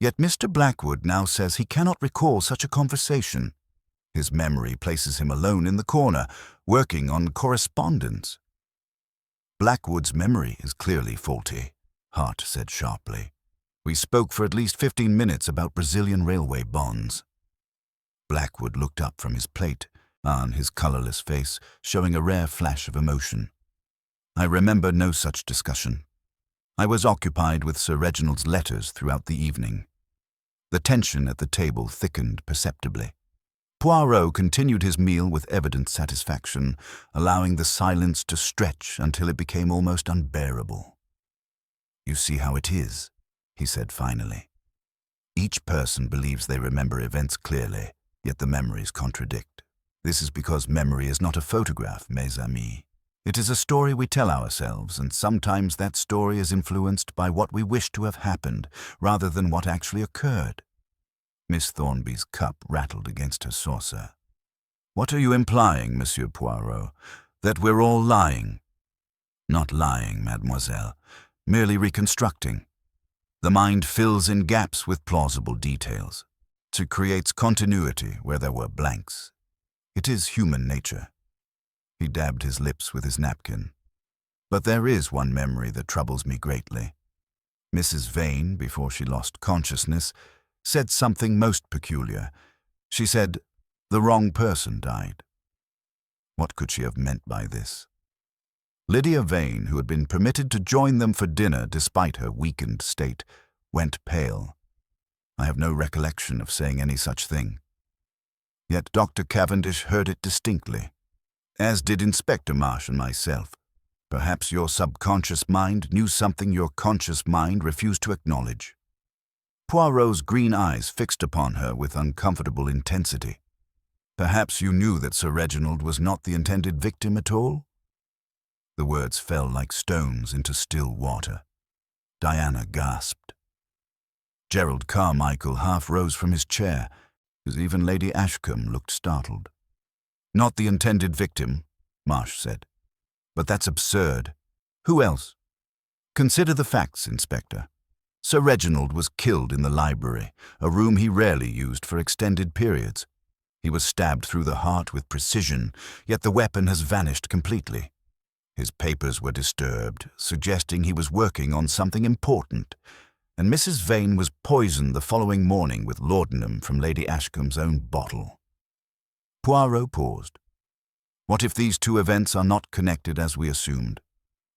Yet Mr. Blackwood now says he cannot recall such a conversation. His memory places him alone in the corner, working on correspondence." "Blackwood's memory is clearly faulty," Hart said sharply. "We spoke for at least 15 minutes about Brazilian railway bonds." Blackwood looked up from his plate, on his colorless face showing a rare flash of emotion. "I remember no such discussion. I was occupied with Sir Reginald's letters throughout the evening." The tension at the table thickened perceptibly. Poirot continued his meal with evident satisfaction, allowing the silence to stretch until it became almost unbearable. "You see how it is," he said finally. "Each person believes they remember events clearly, yet the memories contradict. This is because memory is not a photograph, mes amis. It is a story we tell ourselves, and sometimes that story is influenced by what we wish to have happened, rather than what actually occurred." Miss Thornby's cup rattled against her saucer. "What are you implying, Monsieur Poirot? That we're all lying?" "Not lying, mademoiselle, merely reconstructing. The mind fills in gaps with plausible details. It creates continuity where there were blanks. It is human nature." He dabbed his lips with his napkin. "But there is one memory that troubles me greatly. Mrs. Vane, before she lost consciousness, said something most peculiar. She said, 'The wrong person died.' What could she have meant by this?" Lydia Vane, who had been permitted to join them for dinner despite her weakened state, went pale. "I have no recollection of saying any such thing." Yet Dr. Cavendish heard it distinctly, as did Inspector Marsh and myself. Perhaps your subconscious mind knew something your conscious mind refused to acknowledge. Poirot's green eyes fixed upon her with uncomfortable intensity. "Perhaps you knew that Sir Reginald was not the intended victim at all?" The words fell like stones into still water. Diana gasped. Gerald Carmichael half rose from his chair, as even Lady Ashcombe looked startled. "Not the intended victim," Marsh said. "But that's absurd. Who else? Consider the facts, Inspector. Sir Reginald was killed in the library, a room he rarely used for extended periods. He was stabbed through the heart with precision, yet the weapon has vanished completely. His papers were disturbed, suggesting he was working on something important, and Mrs. Vane was poisoned the following morning with laudanum from Lady Ashcombe's own bottle. Poirot paused. What if these two events are not connected as we assumed?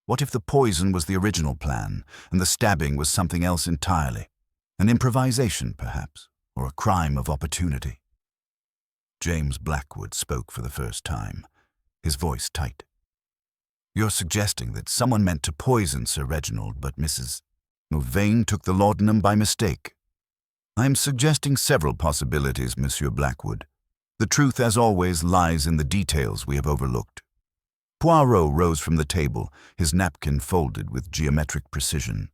What if the poison was the original plan, and the stabbing was something else entirely? An improvisation, perhaps, or a crime of opportunity? James Blackwood spoke for the first time, his voice tight. You're suggesting that someone meant to poison Sir Reginald, but Mrs. Vane took the laudanum by mistake. I am suggesting several possibilities, Monsieur Blackwood. The truth, as always, lies in the details we have overlooked. Poirot rose from the table, his napkin folded with geometric precision.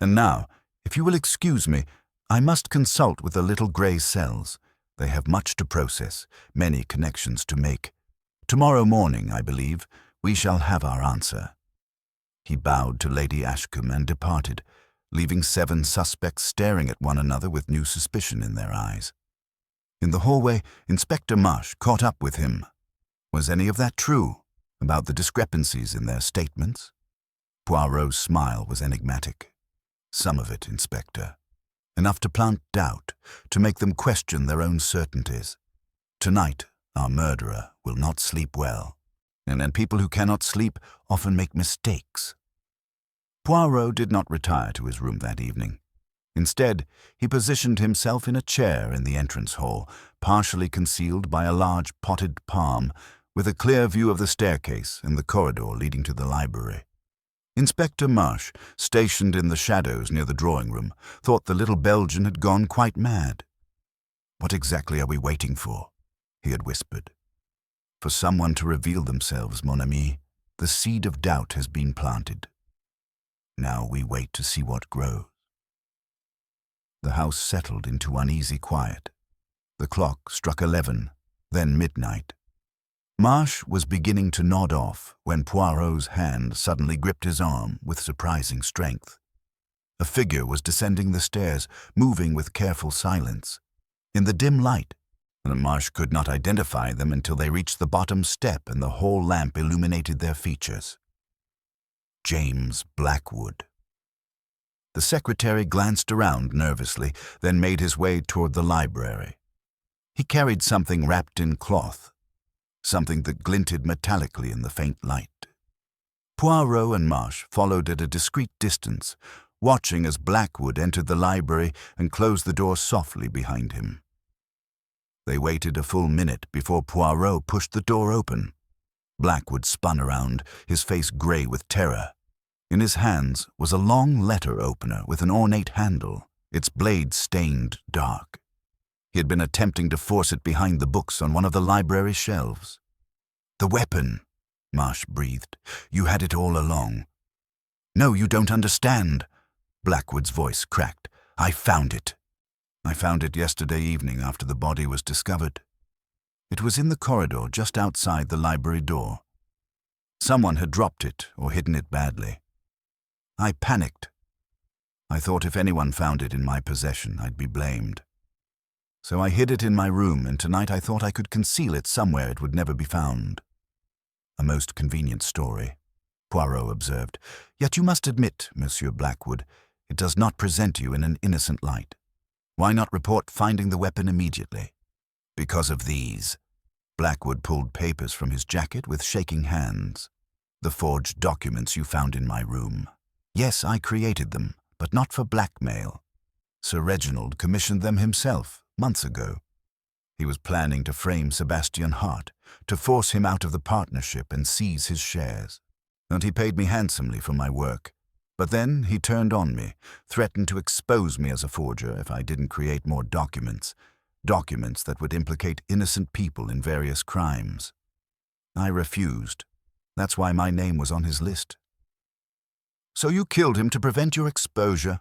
And now, if you will excuse me, I must consult with the little grey cells. They have much to process, many connections to make. Tomorrow morning, I believe, we shall have our answer. He bowed to Lady Ashcombe and departed, leaving 7 suspects staring at one another with new suspicion in their eyes. In the hallway, Inspector Marsh caught up with him. Was any of that true, about the discrepancies in their statements? Poirot's smile was enigmatic. Some of it, Inspector. Enough to plant doubt, to make them question their own certainties. Tonight, our murderer will not sleep well, and people who cannot sleep often make mistakes. Poirot did not retire to his room that evening. Instead, he positioned himself in a chair in the entrance hall, partially concealed by a large potted palm, with a clear view of the staircase and the corridor leading to the library. Inspector Marsh, stationed in the shadows near the drawing-room, thought the little Belgian had gone quite mad. "What exactly are we waiting for?" he had whispered. "For someone to reveal themselves, mon ami. The seed of doubt has been planted. Now we wait to see what grows." The house settled into uneasy quiet. The clock struck 11, then midnight. Marsh was beginning to nod off when Poirot's hand suddenly gripped his arm with surprising strength. A figure was descending the stairs, moving with careful silence. In the dim light, Marsh could not identify them until they reached the bottom step and the hall lamp illuminated their features. James Blackwood. The secretary glanced around nervously, then made his way toward the library. He carried something wrapped in cloth, something that glinted metallically in the faint light. Poirot and Marsh followed at a discreet distance, watching as Blackwood entered the library and closed the door softly behind him. They waited a full minute before Poirot pushed the door open. Blackwood spun around, his face gray with terror. In his hands was a long letter opener with an ornate handle, its blade stained dark. He had been attempting to force it behind the books on one of the library shelves. "The weapon," Marsh breathed. "You had it all along." "No, you don't understand," Blackwood's voice cracked. "I found it. I found it yesterday evening after the body was discovered. It was in the corridor just outside the library door. Someone had dropped it or hidden it badly. I panicked. I thought if anyone found it in my possession, I'd be blamed. So I hid it in my room, and tonight I thought I could conceal it somewhere it would never be found." "A most convenient story," Poirot observed. "Yet you must admit, Monsieur Blackwood, it does not present you in an innocent light. Why not report finding the weapon immediately?" "Because of these." Blackwood pulled papers from his jacket with shaking hands. "The forged documents you found in my room. Yes, I created them, but not for blackmail. Sir Reginald commissioned them himself, months ago. He was planning to frame Sebastian Hart, to force him out of the partnership and seize his shares. And he paid me handsomely for my work. But then he turned on me, threatened to expose me as a forger if I didn't create more documents that would implicate innocent people in various crimes. I refused. That's why my name was on his list." "So you killed him to prevent your exposure?"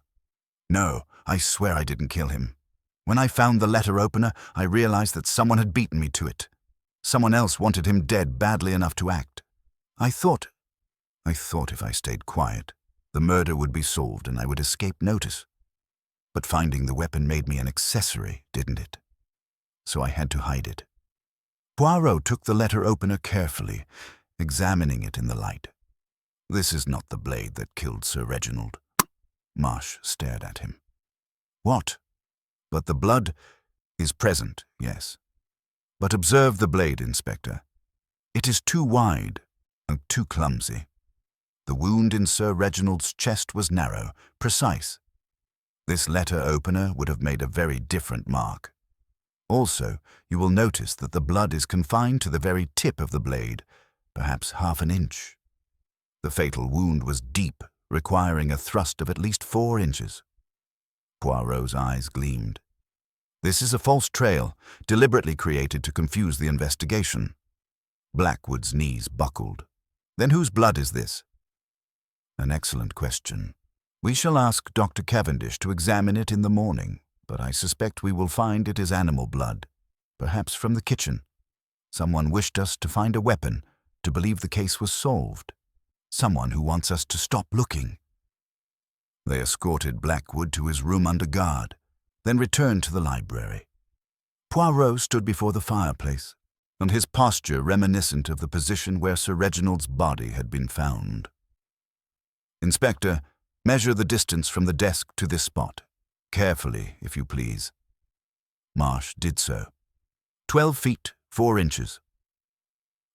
"No, I swear I didn't kill him. When I found the letter opener, I realized that someone had beaten me to it. Someone else wanted him dead badly enough to act. I thought if I stayed quiet, the murder would be solved and I would escape notice. But finding the weapon made me an accessory, didn't it? So I had to hide it. Poirot took the letter opener carefully, examining it in the light. "This is not the blade that killed Sir Reginald." Marsh stared at him. "What? But the blood is present, yes. But observe the blade, Inspector. It is too wide and too clumsy. The wound in Sir Reginald's chest was narrow, precise. This letter opener would have made a very different mark. Also, you will notice that the blood is confined to the very tip of the blade, perhaps half an inch. The fatal wound was deep, requiring a thrust of at least 4 inches. Poirot's eyes gleamed. "This is a false trail, deliberately created to confuse the investigation." Blackwood's knees buckled. "Then whose blood is this?" "An excellent question. We shall ask Dr. Cavendish to examine it in the morning, but I suspect we will find it is animal blood, perhaps from the kitchen. Someone wished us to find a weapon, to believe the case was solved. Someone who wants us to stop looking." They escorted Blackwood to his room under guard, then returned to the library. Poirot stood before the fireplace, and his posture reminiscent of the position where Sir Reginald's body had been found. "Inspector, measure the distance from the desk to this spot. Carefully, if you please." Marsh did so. 12 feet, 4 inches.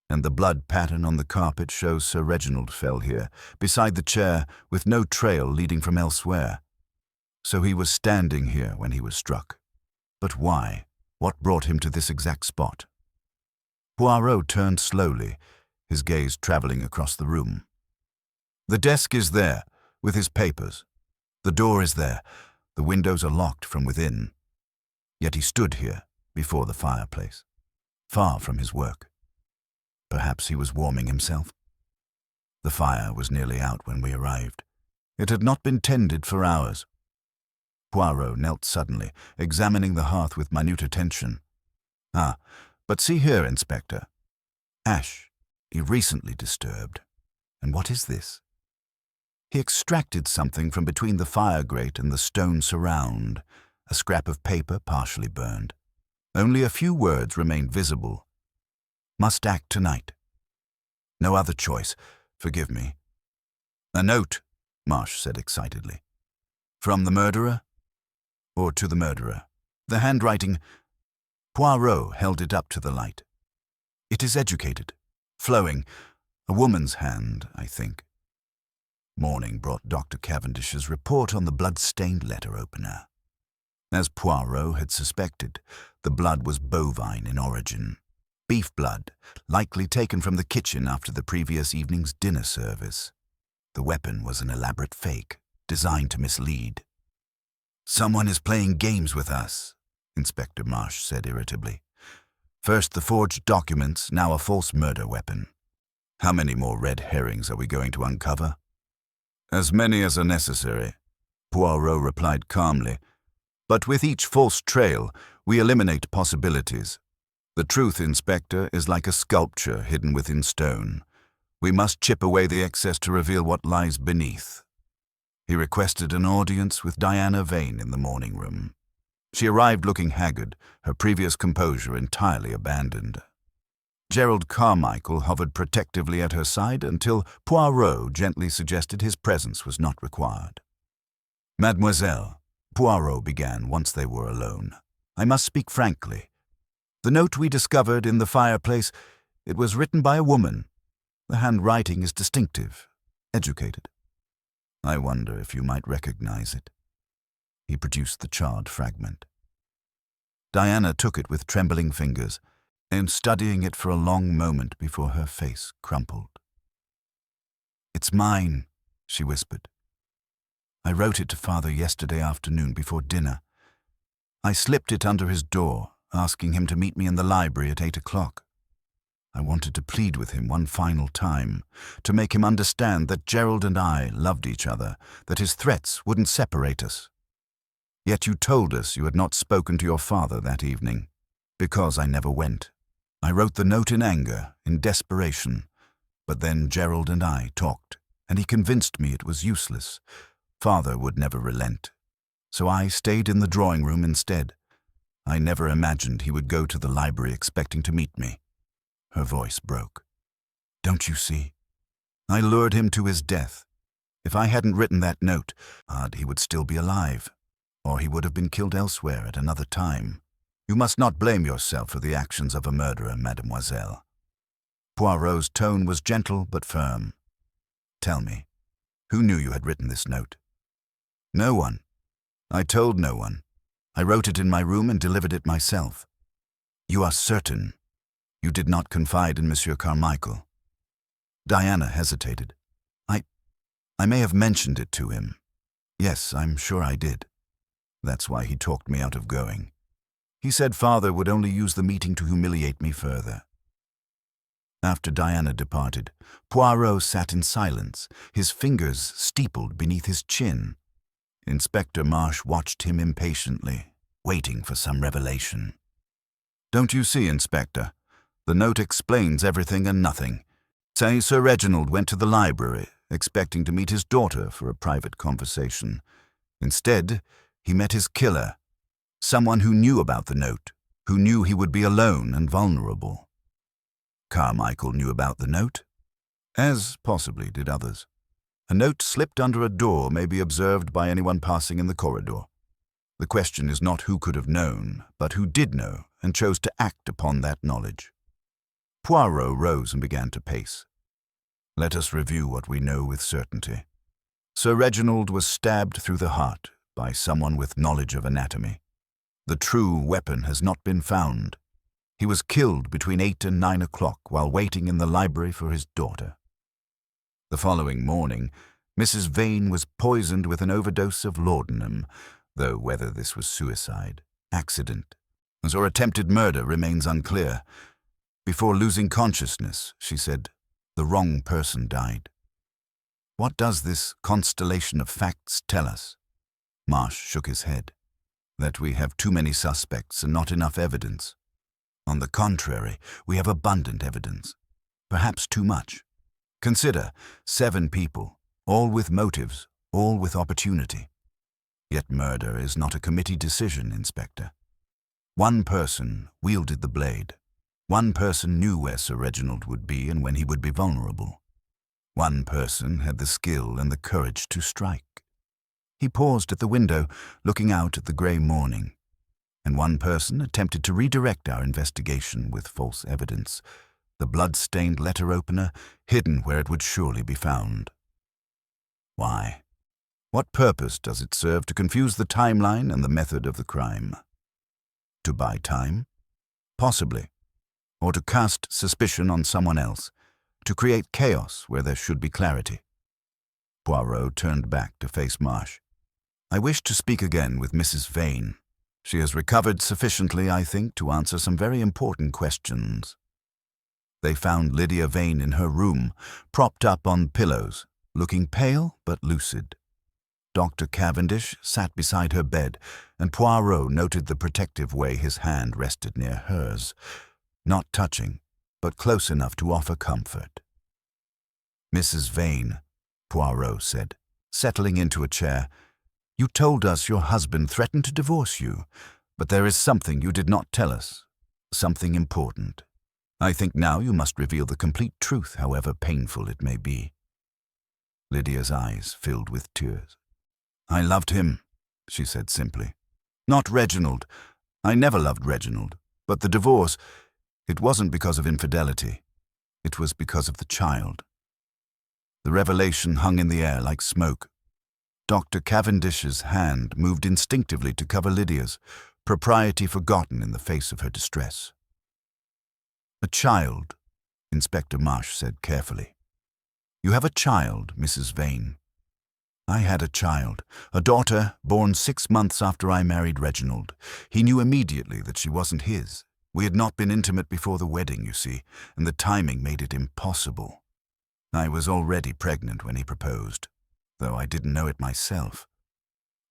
"And the blood pattern on the carpet shows Sir Reginald fell here, beside the chair, with no trail leading from elsewhere. So he was standing here when he was struck. But why? What brought him to this exact spot?" Poirot turned slowly, his gaze traveling across the room. "The desk is there, with his papers. The door is there. The windows are locked from within. Yet he stood here, before the fireplace, far from his work. Perhaps he was warming himself. The fire was nearly out when we arrived. It had not been tended for hours." Poirot knelt suddenly, examining the hearth with minute attention. "Ah, but see here, Inspector. Ash, recently disturbed. And what is this?" He extracted something from between the fire grate and the stone surround, a scrap of paper partially burned. Only a few words remained visible. "Must act tonight. No other choice. Forgive me." "A note," Marsh said excitedly. "From the murderer? Or to the murderer? The handwriting—" Poirot held it up to the light. "It is educated, flowing, a woman's hand, I think." Morning brought Dr. Cavendish's report on the blood-stained letter opener. As Poirot had suspected, the blood was bovine in origin. Beef blood, likely taken from the kitchen after the previous evening's dinner service. The weapon was an elaborate fake, designed to mislead. "Someone is playing games with us," Inspector Marsh said irritably. "First the forged documents, now a false murder weapon. How many more red herrings are we going to uncover?" "As many as are necessary," Poirot replied calmly. "But with each false trail, we eliminate possibilities. The truth, Inspector, is like a sculpture hidden within stone. We must chip away the excess to reveal what lies beneath." He requested an audience with Diana Vane in the morning room. She arrived looking haggard, her previous composure entirely abandoned. Gerald Carmichael hovered protectively at her side until Poirot gently suggested his presence was not required. "Mademoiselle," Poirot began once they were alone, "I must speak frankly. The note we discovered in the fireplace, it was written by a woman. The handwriting is distinctive, educated. I wonder if you might recognize it." He produced the charred fragment. Diana took it with trembling fingers, and studying it for a long moment before her face crumpled. "It's mine," she whispered. "I wrote it to Father yesterday afternoon before dinner. I slipped it under his door, asking him to meet me in the library at 8 o'clock. I wanted to plead with him one final time, to make him understand that Gerald and I loved each other, that his threats wouldn't separate us. Yet you told us you had not spoken to your father that evening. Because I never went. I wrote the note in anger, in desperation. But then Gerald and I talked, and he convinced me it was useless. Father would never relent. So I stayed in the drawing room instead. I never imagined he would go to the library expecting to meet me. Her voice broke. "Don't you see? I lured him to his death. If I hadn't written that note, he would still be alive, or he would have been killed elsewhere at another time. You must not blame yourself for the actions of a murderer, mademoiselle." Poirot's tone was gentle but firm. "Tell me, who knew you had written this note?" "No one. I told no one. I wrote it in my room and delivered it myself." "You are certain you did not confide in Monsieur Carmichael?" Diana hesitated. I may have mentioned it to him. Yes, I'm sure I did. That's why he talked me out of going. He said father would only use the meeting to humiliate me further." After Diana departed, Poirot sat in silence, his fingers steepled beneath his chin. Inspector Marsh watched him impatiently, waiting for some revelation. "Don't you see, Inspector? The note explains everything and nothing. Say Sir Reginald went to the library, expecting to meet his daughter for a private conversation. Instead, he met his killer, someone who knew about the note, who knew he would be alone and vulnerable. Carmichael knew about the note, as possibly did others. A note slipped under a door may be observed by anyone passing in the corridor. The question is not who could have known, but who did know and chose to act upon that knowledge." Poirot rose and began to pace. "Let us review what we know with certainty. Sir Reginald was stabbed through the heart by someone with knowledge of anatomy. The true weapon has not been found. He was killed between 8 and 9 o'clock while waiting in the library for his daughter. The following morning, Mrs. Vane was poisoned with an overdose of laudanum, though whether this was suicide, accident, or attempted murder remains unclear. Before losing consciousness, she said, the wrong person died. What does this constellation of facts tell us?" Marsh shook his head. "That we have too many suspects and not enough evidence. On the contrary, we have abundant evidence, perhaps too much. Consider 7 people, all with motives, all with opportunity. Yet murder is not a committee decision, Inspector. One person wielded the blade. One person knew where Sir Reginald would be and when he would be vulnerable. One person had the skill and the courage to strike." He paused at the window, looking out at the grey morning. "And one person attempted to redirect our investigation with false evidence, the blood-stained letter opener hidden where it would surely be found. Why? What purpose does it serve to confuse the timeline and the method of the crime? To buy time? Possibly. Or to cast suspicion on someone else, to create chaos where there should be clarity." Poirot turned back to face Marsh. "I wish to speak again with Mrs. Vane. She has recovered sufficiently, I think, to answer some very important questions." They found Lydia Vane in her room, propped up on pillows, looking pale but lucid. Dr. Cavendish sat beside her bed, and Poirot noted the protective way his hand rested near hers, not touching, but close enough to offer comfort. "Mrs. Vane," Poirot said, settling into a chair, "you told us your husband threatened to divorce you, but there is something you did not tell us, something important. I think now you must reveal the complete truth, however painful it may be." Lydia's eyes filled with tears. "I loved him," she said simply. "Not Reginald. I never loved Reginald. But the divorce, it wasn't because of infidelity. It was because of the child." The revelation hung in the air like smoke. Dr. Cavendish's hand moved instinctively to cover Lydia's, propriety forgotten in the face of her distress. "A child," Inspector Marsh said carefully. "You have a child, Mrs. Vane. I had a child, a daughter born 6 months after I married Reginald. He knew immediately that she wasn't his. We had not been intimate before the wedding, you see, and the timing made it impossible. I was already pregnant when he proposed, though I didn't know it myself.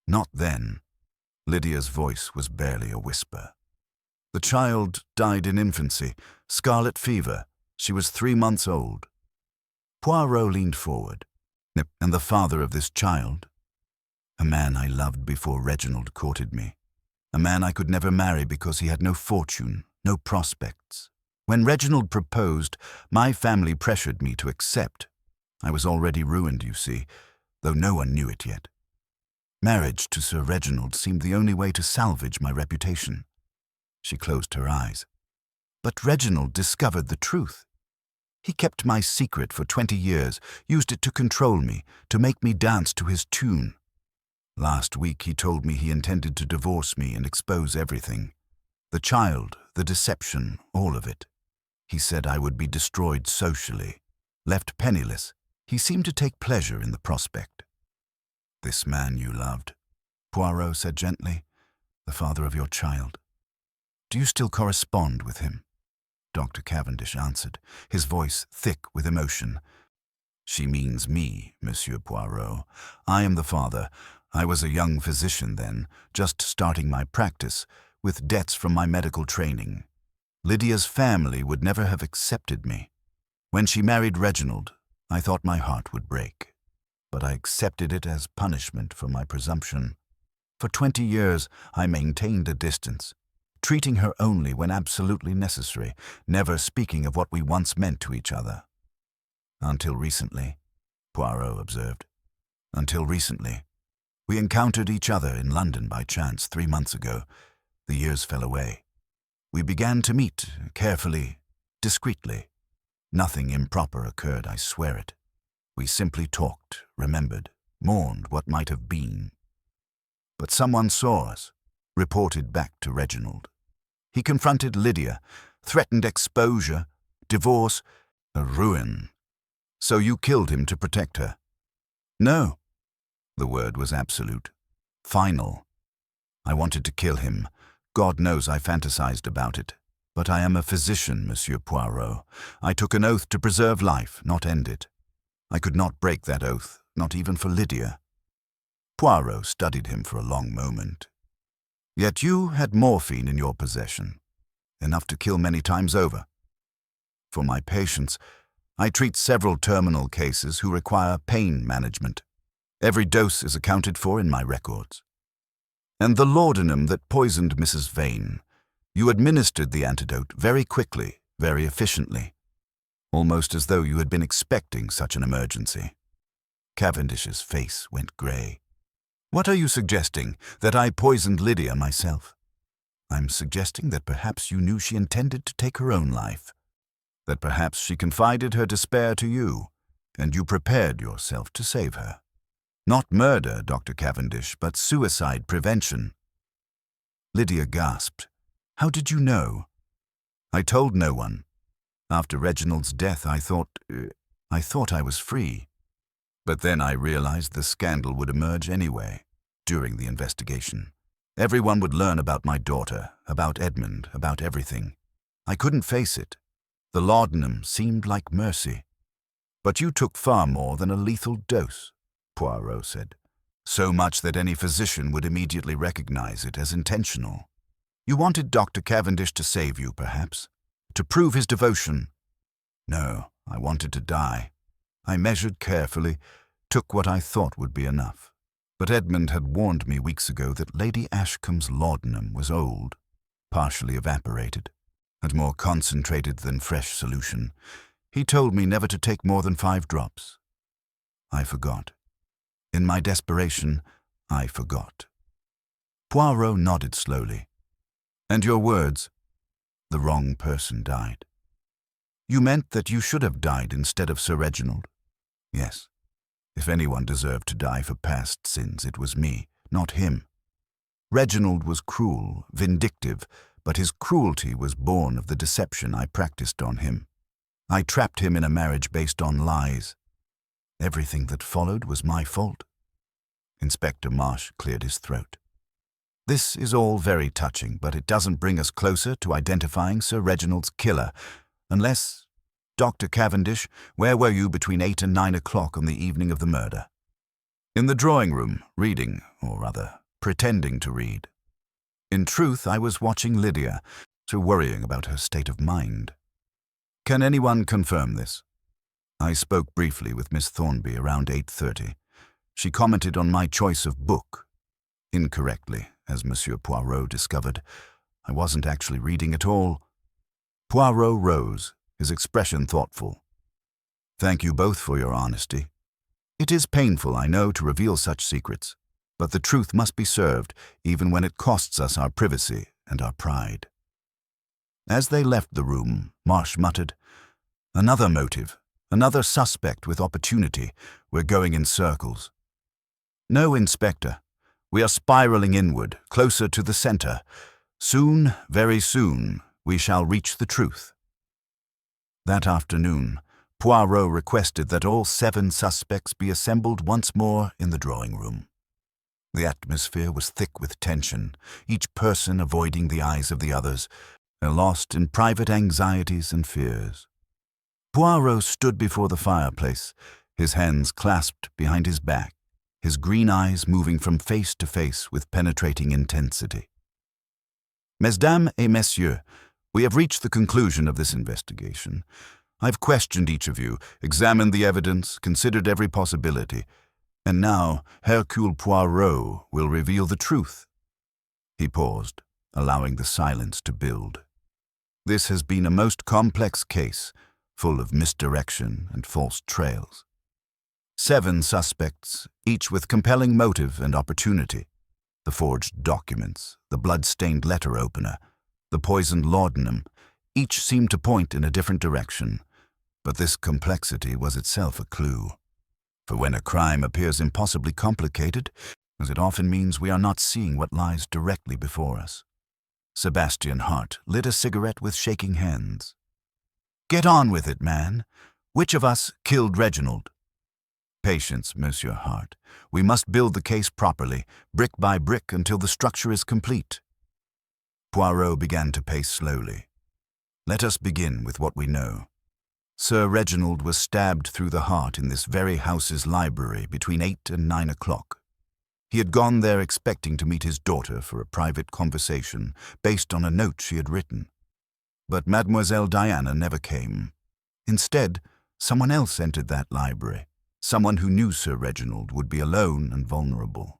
Not then." Lydia's voice was barely a whisper. "The child died in infancy, scarlet fever. She was 3 months old." Poirot leaned forward. "And the father of this child? A man I loved before Reginald courted me. A man I could never marry because he had no fortune, no prospects. When Reginald proposed, my family pressured me to accept. I was already ruined, you see, though no one knew it yet. Marriage to Sir Reginald seemed the only way to salvage my reputation. She closed her eyes. But Reginald discovered the truth. He kept my secret for 20 years, used it to control me, to make me dance to his tune. Last week he told me he intended to divorce me and expose everything. The child, the deception, all of it. He said I would be destroyed socially, left penniless. He seemed to take pleasure in the prospect. "This man you loved," Poirot said gently, "the father of your child. Do you still correspond with him?" Dr. Cavendish answered, his voice thick with emotion. "She means me, Monsieur Poirot. I am the father. I was a young physician then, just starting my practice, with debts from my medical training. Lydia's family would never have accepted me. When she married Reginald, I thought my heart would break. But I accepted it as punishment for my presumption. For 20 years, I maintained a distance, treating her only when absolutely necessary, never speaking of what we once meant to each other. Until recently," Poirot observed. "Until recently. We encountered each other in London by chance 3 months ago. The years fell away. We began to meet, carefully, discreetly. Nothing improper occurred, I swear it. We simply talked, remembered, mourned what might have been. But someone saw us, reported back to Reginald. He confronted Lydia, threatened exposure, divorce, a ruin. So you killed him to protect her?" "No." The word was absolute, final. "I wanted to kill him. God knows I fantasized about it. But I am a physician, Monsieur Poirot. I took an oath to preserve life, not end it. I could not break that oath, not even for Lydia." Poirot studied him for a long moment. "Yet you had morphine in your possession, enough to kill many times over. For my patients, I treat several terminal cases who require pain management. Every dose is accounted for in my records. And the laudanum that poisoned Mrs. Vane, you administered the antidote very quickly, very efficiently, almost as though you had been expecting such an emergency." Cavendish's face went grey. "What are you suggesting, that I poisoned Lydia myself?" "I'm suggesting that perhaps you knew she intended to take her own life, that perhaps she confided her despair to you, and you prepared yourself to save her. Not murder, Dr. Cavendish, but suicide prevention." Lydia gasped. "How did you know?" "I told no one. After Reginald's death, I thought I was free. But then I realized the scandal would emerge anyway, during the investigation. Everyone would learn about my daughter, about Edmund, about everything. I couldn't face it. The laudanum seemed like mercy." "But you took far more than a lethal dose," Poirot said. "So much that any physician would immediately recognize it as intentional. You wanted Dr. Cavendish to save you, perhaps, to prove his devotion." "No, I wanted to die. I measured carefully, took what I thought would be enough. But Edmund had warned me weeks ago that Lady Ashcombe's laudanum was old, partially evaporated, and more concentrated than fresh solution. He told me never to take more than 5 drops. I forgot. In my desperation, I forgot." Poirot nodded slowly. "And your words? The wrong person died." "You meant that you should have died instead of Sir Reginald?" "Yes. If anyone deserved to die for past sins, it was me, not him. Reginald was cruel, vindictive, but his cruelty was born of the deception I practiced on him. I trapped him in a marriage based on lies. Everything that followed was my fault." Inspector Marsh cleared his throat. "This is all very touching, but it doesn't bring us closer to identifying Sir Reginald's killer, unless... Dr. Cavendish, where were you between 8 and 9 o'clock on the evening of the murder?" "In the drawing room, reading, or rather, pretending to read. In truth, I was watching Lydia, so worrying about her state of mind." "Can anyone confirm this?" "I spoke briefly with Miss Thornby around 8:30. She commented on my choice of book. Incorrectly, as Monsieur Poirot discovered. I wasn't actually reading at all." Poirot rose, his expression thoughtful. "Thank you both for your honesty. It is painful, I know, to reveal such secrets, but the truth must be served, even when it costs us our privacy and our pride." As they left the room, Marsh muttered, "Another motive, another suspect with opportunity. We're going in circles." "No, Inspector. We are spiraling inward, closer to the center. Soon, very soon, we shall reach the truth." That afternoon, Poirot requested that all 7 suspects be assembled once more in the drawing room. The atmosphere was thick with tension, each person avoiding the eyes of the others, lost in private anxieties and fears. Poirot stood before the fireplace, his hands clasped behind his back, his green eyes moving from face to face with penetrating intensity. "Mesdames et messieurs, we have reached the conclusion of this investigation. I've questioned each of you, examined the evidence, considered every possibility, and now Hercule Poirot will reveal the truth." He paused, allowing the silence to build. "This has been a most complex case, full of misdirection and false trails. 7 suspects, each with compelling motive and opportunity. The forged documents, the blood-stained letter opener, the poisoned laudanum, each seemed to point in a different direction. But this complexity was itself a clue. For when a crime appears impossibly complicated, as it often means, we are not seeing what lies directly before us. Sebastian Hart lit a cigarette with shaking hands. "Get on with it, man. Which of us killed Reginald?" "Patience, Monsieur Hart. We must build the case properly, brick by brick, until the structure is complete." Poirot began to pace slowly. "Let us begin with what we know. Sir Reginald was stabbed through the heart in this very house's library between 8 and 9 o'clock. He had gone there expecting to meet his daughter for a private conversation based on a note she had written. But Mademoiselle Diana never came. Instead, someone else entered that library, someone who knew Sir Reginald would be alone and vulnerable.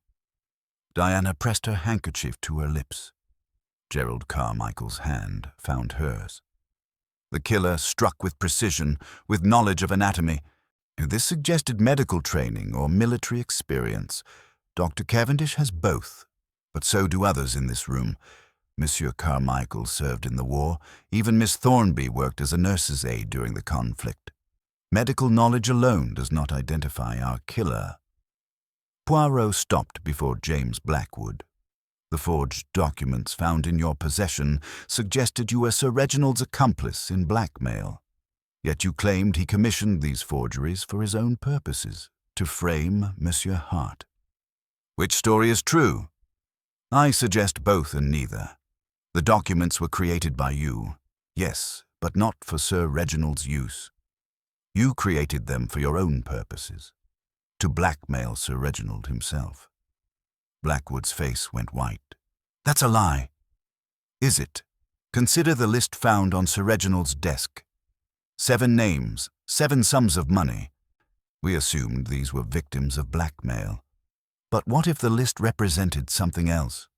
Diana pressed her handkerchief to her lips. Gerald Carmichael's hand found hers. The killer struck with precision, with knowledge of anatomy. This suggested medical training or military experience. Dr. Cavendish has both, but so do others in this room. Monsieur Carmichael served in the war. Even Miss Thornby worked as a nurse's aide during the conflict. Medical knowledge alone does not identify our killer." Poirot stopped before James Blackwood. "The forged documents found in your possession suggested you were Sir Reginald's accomplice in blackmail. Yet you claimed he commissioned these forgeries for his own purposes, to frame Monsieur Hart. Which story is true?" "I suggest both and neither. The documents were created by you, yes, but not for Sir Reginald's use. You created them for your own purposes, to blackmail Sir Reginald himself." Blackwood's face went white. "That's a lie." "Is it? Consider the list found on Sir Reginald's desk. 7 names, 7 sums of money. We assumed these were victims of blackmail. But what if the list represented something else?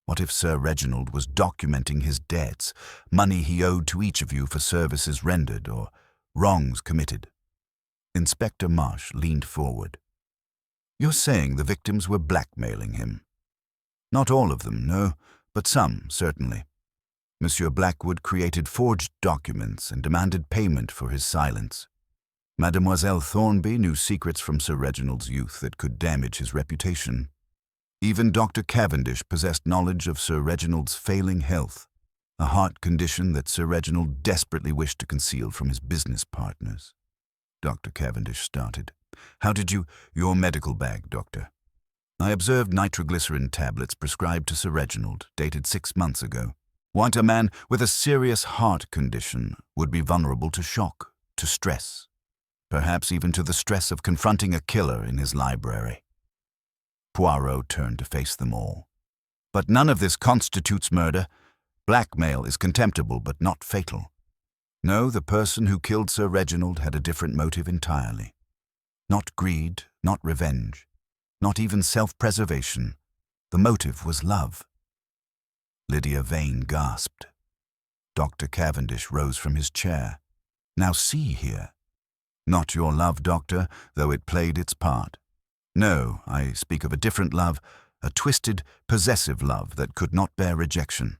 What if Sir Reginald was documenting his debts, money he owed to each of you for services rendered or wrongs committed?" Inspector Marsh leaned forward. "You're saying the victims were blackmailing him?" "Not all of them, no, but some, certainly. Monsieur Blackwood created forged documents and demanded payment for his silence. Mademoiselle Thornby knew secrets from Sir Reginald's youth that could damage his reputation. Even Dr. Cavendish possessed knowledge of Sir Reginald's failing health, a heart condition that Sir Reginald desperately wished to conceal from his business partners." Dr. Cavendish started. "How did you— Your medical bag, Doctor." "I observed nitroglycerin tablets prescribed to Sir Reginald, dated 6 months ago. A man with a serious heart condition would be vulnerable to shock, to stress, perhaps even to the stress of confronting a killer in his library." Poirot turned to face them all. "But none of this constitutes murder. Blackmail is contemptible but not fatal. No, the person who killed Sir Reginald had a different motive entirely. Not greed, not revenge, not even self-preservation. The motive was love." Lydia Vane gasped. Dr. Cavendish rose from his chair. Now see here. Not your love, Doctor, though it played its part. No, I speak of a different love, a twisted, possessive love that could not bear rejection.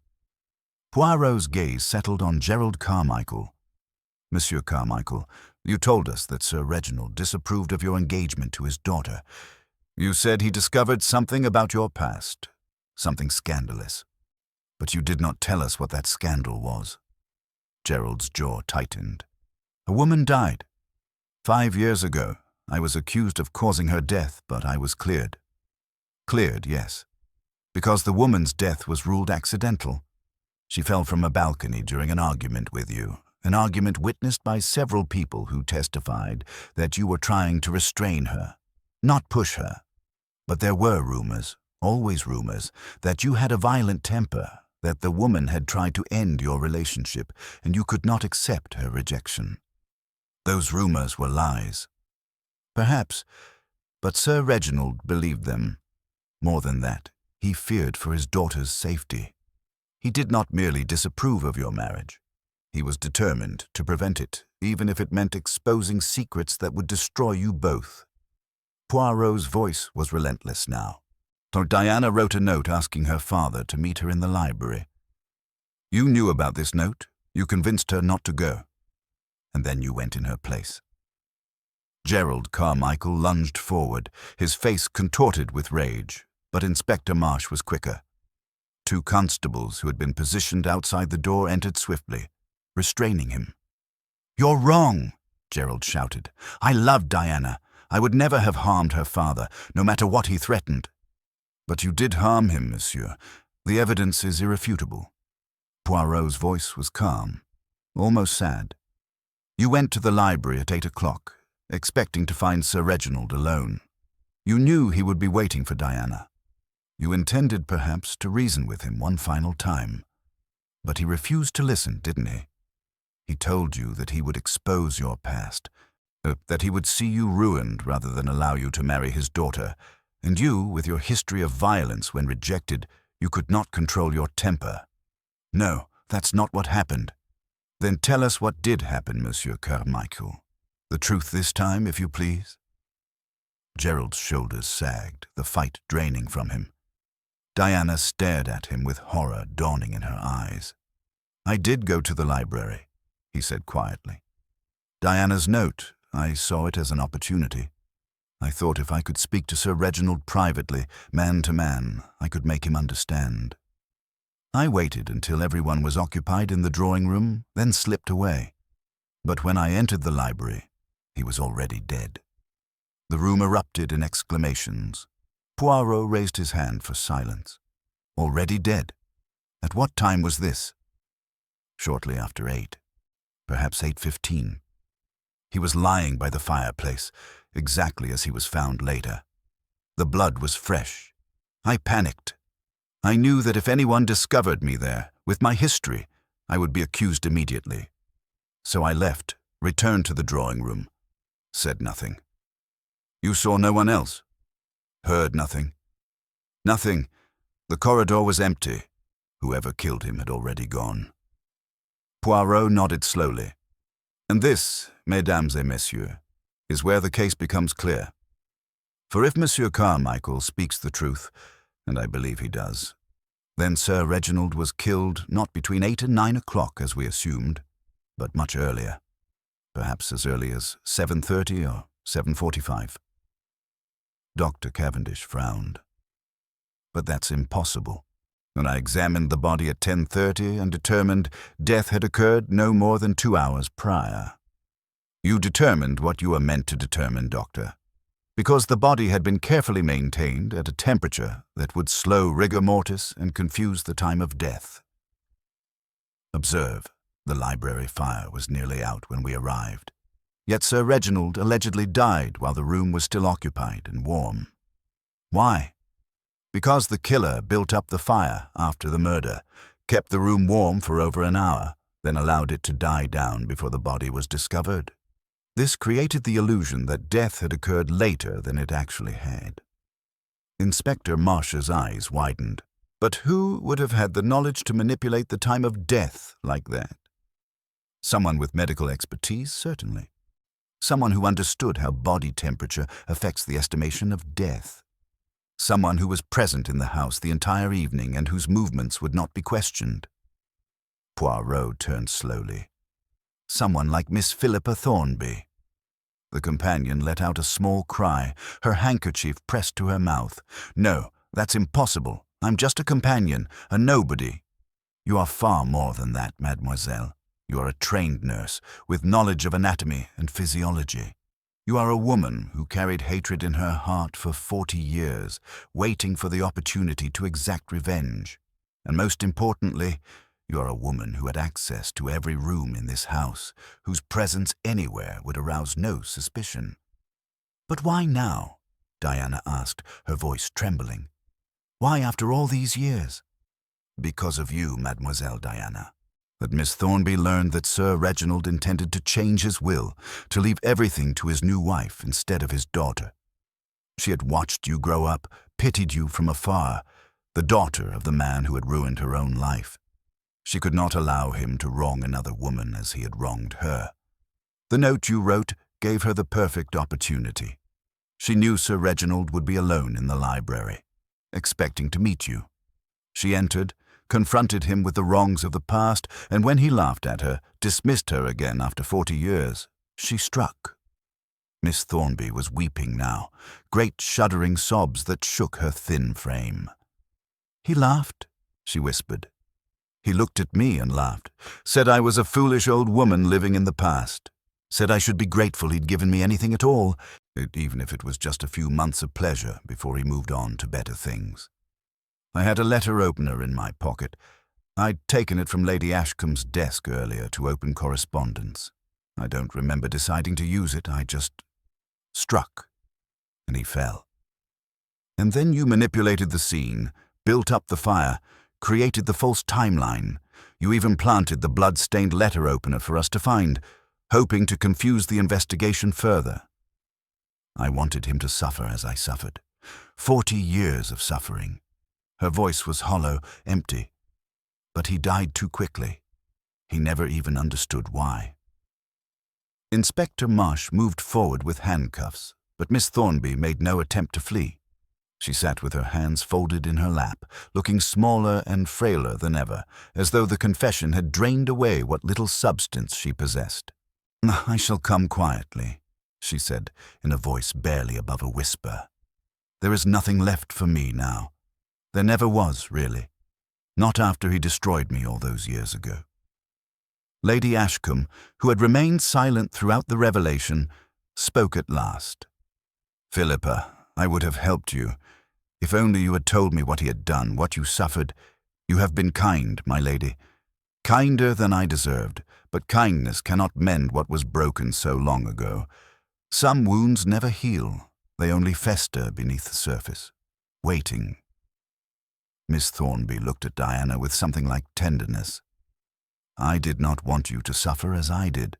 Poirot's gaze settled on Gerald Carmichael. Monsieur Carmichael, you told us that Sir Reginald disapproved of your engagement to his daughter. You said he discovered something about your past, something scandalous. But you did not tell us what that scandal was. Gerald's jaw tightened. A woman died. 5 years ago, I was accused of causing her death, but I was cleared. Cleared, yes. Because the woman's death was ruled accidental. She fell from a balcony during an argument with you, an argument witnessed by several people who testified that you were trying to restrain her, not push her. But there were rumors, always rumors, that you had a violent temper, that the woman had tried to end your relationship, and you could not accept her rejection. Those rumors were lies. Perhaps, but Sir Reginald believed them. More than that, he feared for his daughter's safety. He did not merely disapprove of your marriage. He was determined to prevent it, even if it meant exposing secrets that would destroy you both. Poirot's voice was relentless now. So Diana wrote a note asking her father to meet her in the library. You knew about this note. You convinced her not to go. And then you went in her place. Gerald Carmichael lunged forward, his face contorted with rage, but Inspector Marsh was quicker. 2 constables who had been positioned outside the door entered swiftly, restraining him. You're wrong, Gerald shouted. I loved Diana. I would never have harmed her father, no matter what he threatened. But you did harm him, monsieur. The evidence is irrefutable. Poirot's voice was calm, almost sad. You went to the library at 8 o'clock, expecting to find Sir Reginald alone. You knew he would be waiting for Diana. You intended, perhaps, to reason with him one final time. But he refused to listen, didn't he? He told you that he would expose your past, that he would see you ruined rather than allow you to marry his daughter, and you, with your history of violence when rejected, you could not control your temper. No, that's not what happened. Then tell us what did happen, Monsieur Carmichael. The truth this time, if you please. Gerald's shoulders sagged, the fight draining from him. Diana stared at him with horror dawning in her eyes. I did go to the library, he said quietly. Diana's note, I saw it as an opportunity. I thought if I could speak to Sir Reginald privately, man to man, I could make him understand. I waited until everyone was occupied in the drawing room, then slipped away. But when I entered the library, he was already dead. The room erupted in exclamations. Poirot raised his hand for silence. Already dead? At what time was this? Shortly after 8. Perhaps 8:15. He was lying by the fireplace, exactly as he was found later. The blood was fresh. I panicked. I knew that if anyone discovered me there, with my history, I would be accused immediately. So I left, returned to the drawing room, said nothing. You saw no one else? Heard nothing? Nothing. The corridor was empty. Whoever killed him had already gone. Poirot nodded slowly. And this, mesdames et messieurs, is where the case becomes clear. For if Monsieur Carmichael speaks the truth, and I believe he does, then Sir Reginald was killed not between 8 and 9 o'clock, as we assumed, but much earlier, perhaps as early as 7:30 or 7:45. Dr. Cavendish frowned. But that's impossible. When I examined the body at 10:30 and determined death had occurred no more than 2 hours prior. You determined what you were meant to determine, Doctor, because the body had been carefully maintained at a temperature that would slow rigor mortis and confuse the time of death. Observe, the library fire was nearly out when we arrived. Yet Sir Reginald allegedly died while the room was still occupied and warm. Why? Because the killer built up the fire after the murder, kept the room warm for over an hour, then allowed it to die down before the body was discovered. This created the illusion that death had occurred later than it actually had. Inspector Marsh's eyes widened. But who would have had the knowledge to manipulate the time of death like that? Someone with medical expertise, certainly. Someone who understood how body temperature affects the estimation of death. Someone who was present in the house the entire evening and whose movements would not be questioned. Poirot turned slowly. Someone like Miss Philippa Thornby. The companion let out a small cry, her handkerchief pressed to her mouth. "No, that's impossible. I'm just a companion, a nobody." "You are far more than that, mademoiselle. You are a trained nurse, with knowledge of anatomy and physiology. You are a woman who carried hatred in her heart for 40 years, waiting for the opportunity to exact revenge. And most importantly, you are a woman who had access to every room in this house, whose presence anywhere would arouse no suspicion." "But why now?" Diana asked, her voice trembling. "Why after all these years?" "Because of you, Mademoiselle Diana. That Miss Thornby learned that Sir Reginald intended to change his will, to leave everything to his new wife instead of his daughter. She had watched you grow up, pitied you from afar, the daughter of the man who had ruined her own life. She could not allow him to wrong another woman as he had wronged her. The note you wrote gave her the perfect opportunity. She knew Sir Reginald would be alone in the library, expecting to meet you. She entered, confronted him with the wrongs of the past, and when he laughed at her, dismissed her again after 40 years, she struck. Miss Thornby was weeping now, great shuddering sobs that shook her thin frame. "He laughed," she whispered. "He looked at me and laughed, said I was a foolish old woman living in the past, said I should be grateful he'd given me anything at all, even if it was just a few months of pleasure before he moved on to better things. I had a letter opener in my pocket. I'd taken it from Lady Ashcombe's desk earlier to open correspondence. I don't remember deciding to use it, I just struck, and he fell. And then you manipulated the scene, built up the fire, created the false timeline. You even planted the blood-stained letter opener for us to find, hoping to confuse the investigation further. I wanted him to suffer as I suffered. 40 years of suffering." Her voice was hollow, empty. "But he died too quickly. He never even understood why." Inspector Marsh moved forward with handcuffs, but Miss Thornby made no attempt to flee. She sat with her hands folded in her lap, looking smaller and frailer than ever, as though the confession had drained away what little substance she possessed. "I shall come quietly," she said, in a voice barely above a whisper. "There is nothing left for me now. There never was, really. Not after he destroyed me all those years ago." Lady Ashcombe, who had remained silent throughout the revelation, spoke at last. "Philippa, I would have helped you. If only you had told me what he had done, what you suffered. You have been kind, my lady. Kinder than I deserved, but kindness cannot mend what was broken so long ago. Some wounds never heal. They only fester beneath the surface, waiting." Miss Thornby looked at Diana with something like tenderness. "I did not want you to suffer as I did.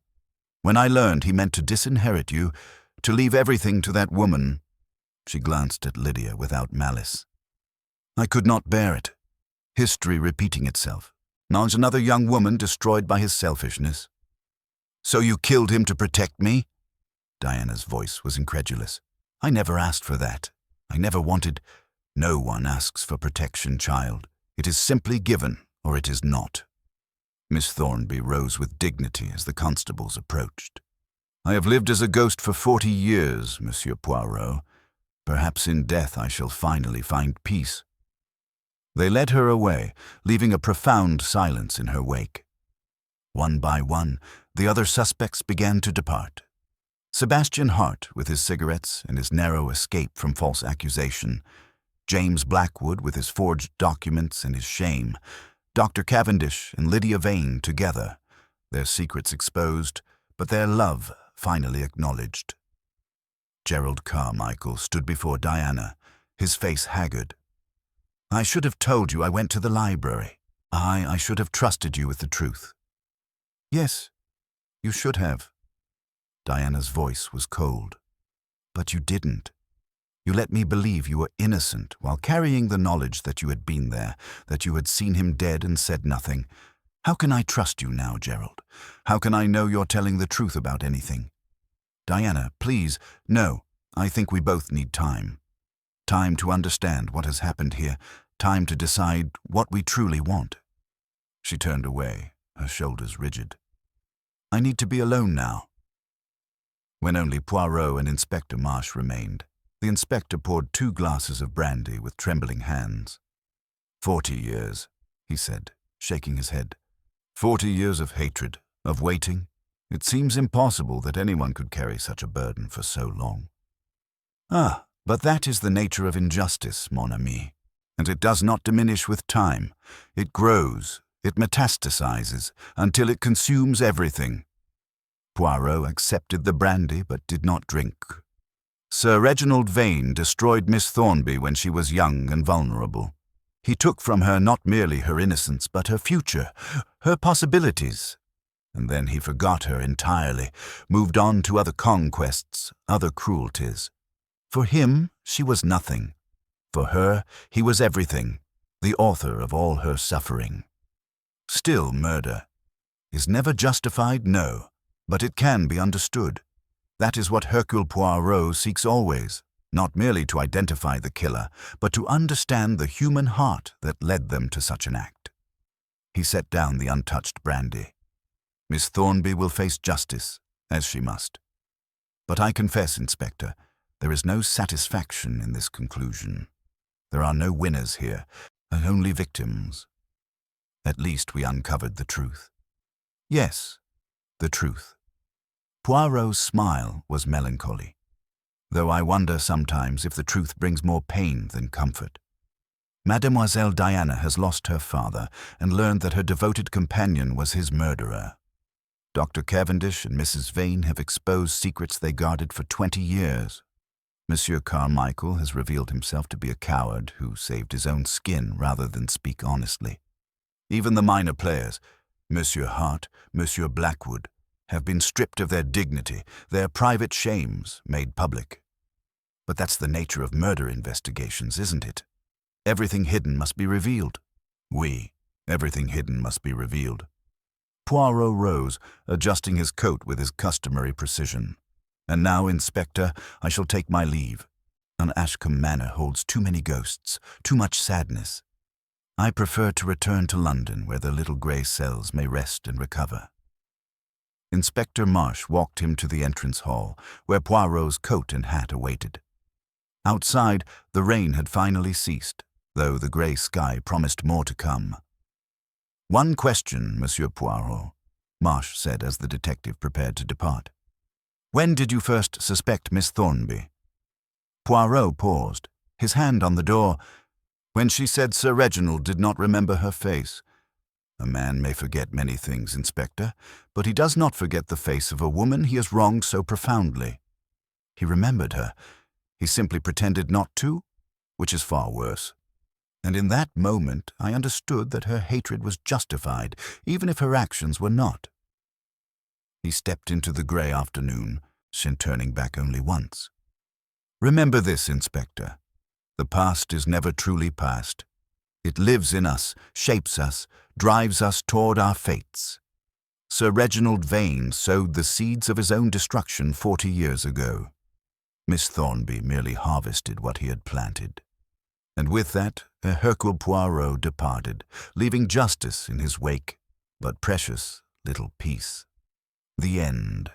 When I learned he meant to disinherit you, to leave everything to that woman," she glanced at Lydia without malice, "I could not bear it. History repeating itself. Not another young woman destroyed by his selfishness." "So you killed him to protect me?" Diana's voice was incredulous. "I never asked for that. I never wanted—" "No one asks for protection, child. It is simply given, or it is not." Miss Thornby rose with dignity as the constables approached. "I have lived as a ghost for 40 years, Monsieur Poirot. Perhaps in death I shall finally find peace." They led her away, leaving a profound silence in her wake. One by one, the other suspects began to depart. Sebastian Hart, with his cigarettes and his narrow escape from false accusation, James Blackwood with his forged documents and his shame, Dr. Cavendish and Lydia Vane together, their secrets exposed, but their love finally acknowledged. Gerald Carmichael stood before Diana, his face haggard. "I should have told you I went to the library. I should have trusted you with the truth." "Yes, you should have." Diana's voice was cold. "But you didn't. You let me believe you were innocent while carrying the knowledge that you had been there, that you had seen him dead and said nothing. How can I trust you now, Gerald? How can I know you're telling the truth about anything? Diana, please, no. I think we both need time. Time to understand what has happened here. Time to decide what we truly want. She turned away, her shoulders rigid. I need to be alone now. When only Poirot and Inspector Marsh remained, the inspector poured 2 glasses of brandy with trembling hands. 40 years, he said, shaking his head. 40 years of hatred, of waiting. It seems impossible that anyone could carry such a burden for so long. Ah, but that is the nature of injustice, mon ami. And it does not diminish with time. It grows, it metastasizes, until it consumes everything. Poirot accepted the brandy but did not drink. Sir Reginald Vane destroyed Miss Thornby when she was young and vulnerable. He took from her not merely her innocence but her future, her possibilities. And then he forgot her entirely, moved on to other conquests, other cruelties. For him, she was nothing. For her, he was everything, the author of all her suffering. Still, murder is never justified, no, but it can be understood. That is what Hercule Poirot seeks always, not merely to identify the killer, but to understand the human heart that led them to such an act. He set down the untouched brandy. Miss Thornby will face justice, as she must. But I confess, Inspector, there is no satisfaction in this conclusion. There are no winners here, and only victims. At least we uncovered the truth. Yes, the truth. Poirot's smile was melancholy, though I wonder sometimes if the truth brings more pain than comfort. Mademoiselle Diana has lost her father and learned that her devoted companion was his murderer. Dr. Cavendish and Mrs. Vane have exposed secrets they guarded for 20 years. Monsieur Carmichael has revealed himself to be a coward who saved his own skin rather than speak honestly. Even the minor players, Monsieur Hart, Monsieur Blackwood, have been stripped of their dignity, their private shames made public. But that's the nature of murder investigations, isn't it? Everything hidden must be revealed. Everything hidden must be revealed. Poirot rose, adjusting his coat with his customary precision. And now, Inspector, I shall take my leave. An Ashcombe Manor holds too many ghosts, too much sadness. I prefer to return to London, where the little grey cells may rest and recover. Inspector Marsh walked him to the entrance hall, where Poirot's coat and hat awaited. Outside, the rain had finally ceased, though the grey sky promised more to come. One question, Monsieur Poirot, Marsh said as the detective prepared to depart. When did you first suspect Miss Thornby? Poirot paused, his hand on the door. When she said Sir Reginald did not remember her face. A man may forget many things, Inspector, but he does not forget the face of a woman he has wronged so profoundly. He remembered her. He simply pretended not to, which is far worse. And in that moment I understood that her hatred was justified, even if her actions were not. He stepped into the grey afternoon, turning back only once. Remember this, Inspector. The past is never truly past. It lives in us, shapes us, drives us toward our fates. Sir Reginald Vane sowed the seeds of his own destruction 40 years ago. Miss Thornby merely harvested what he had planted. And with that, Hercule Poirot departed, leaving justice in his wake, but precious little peace. The end.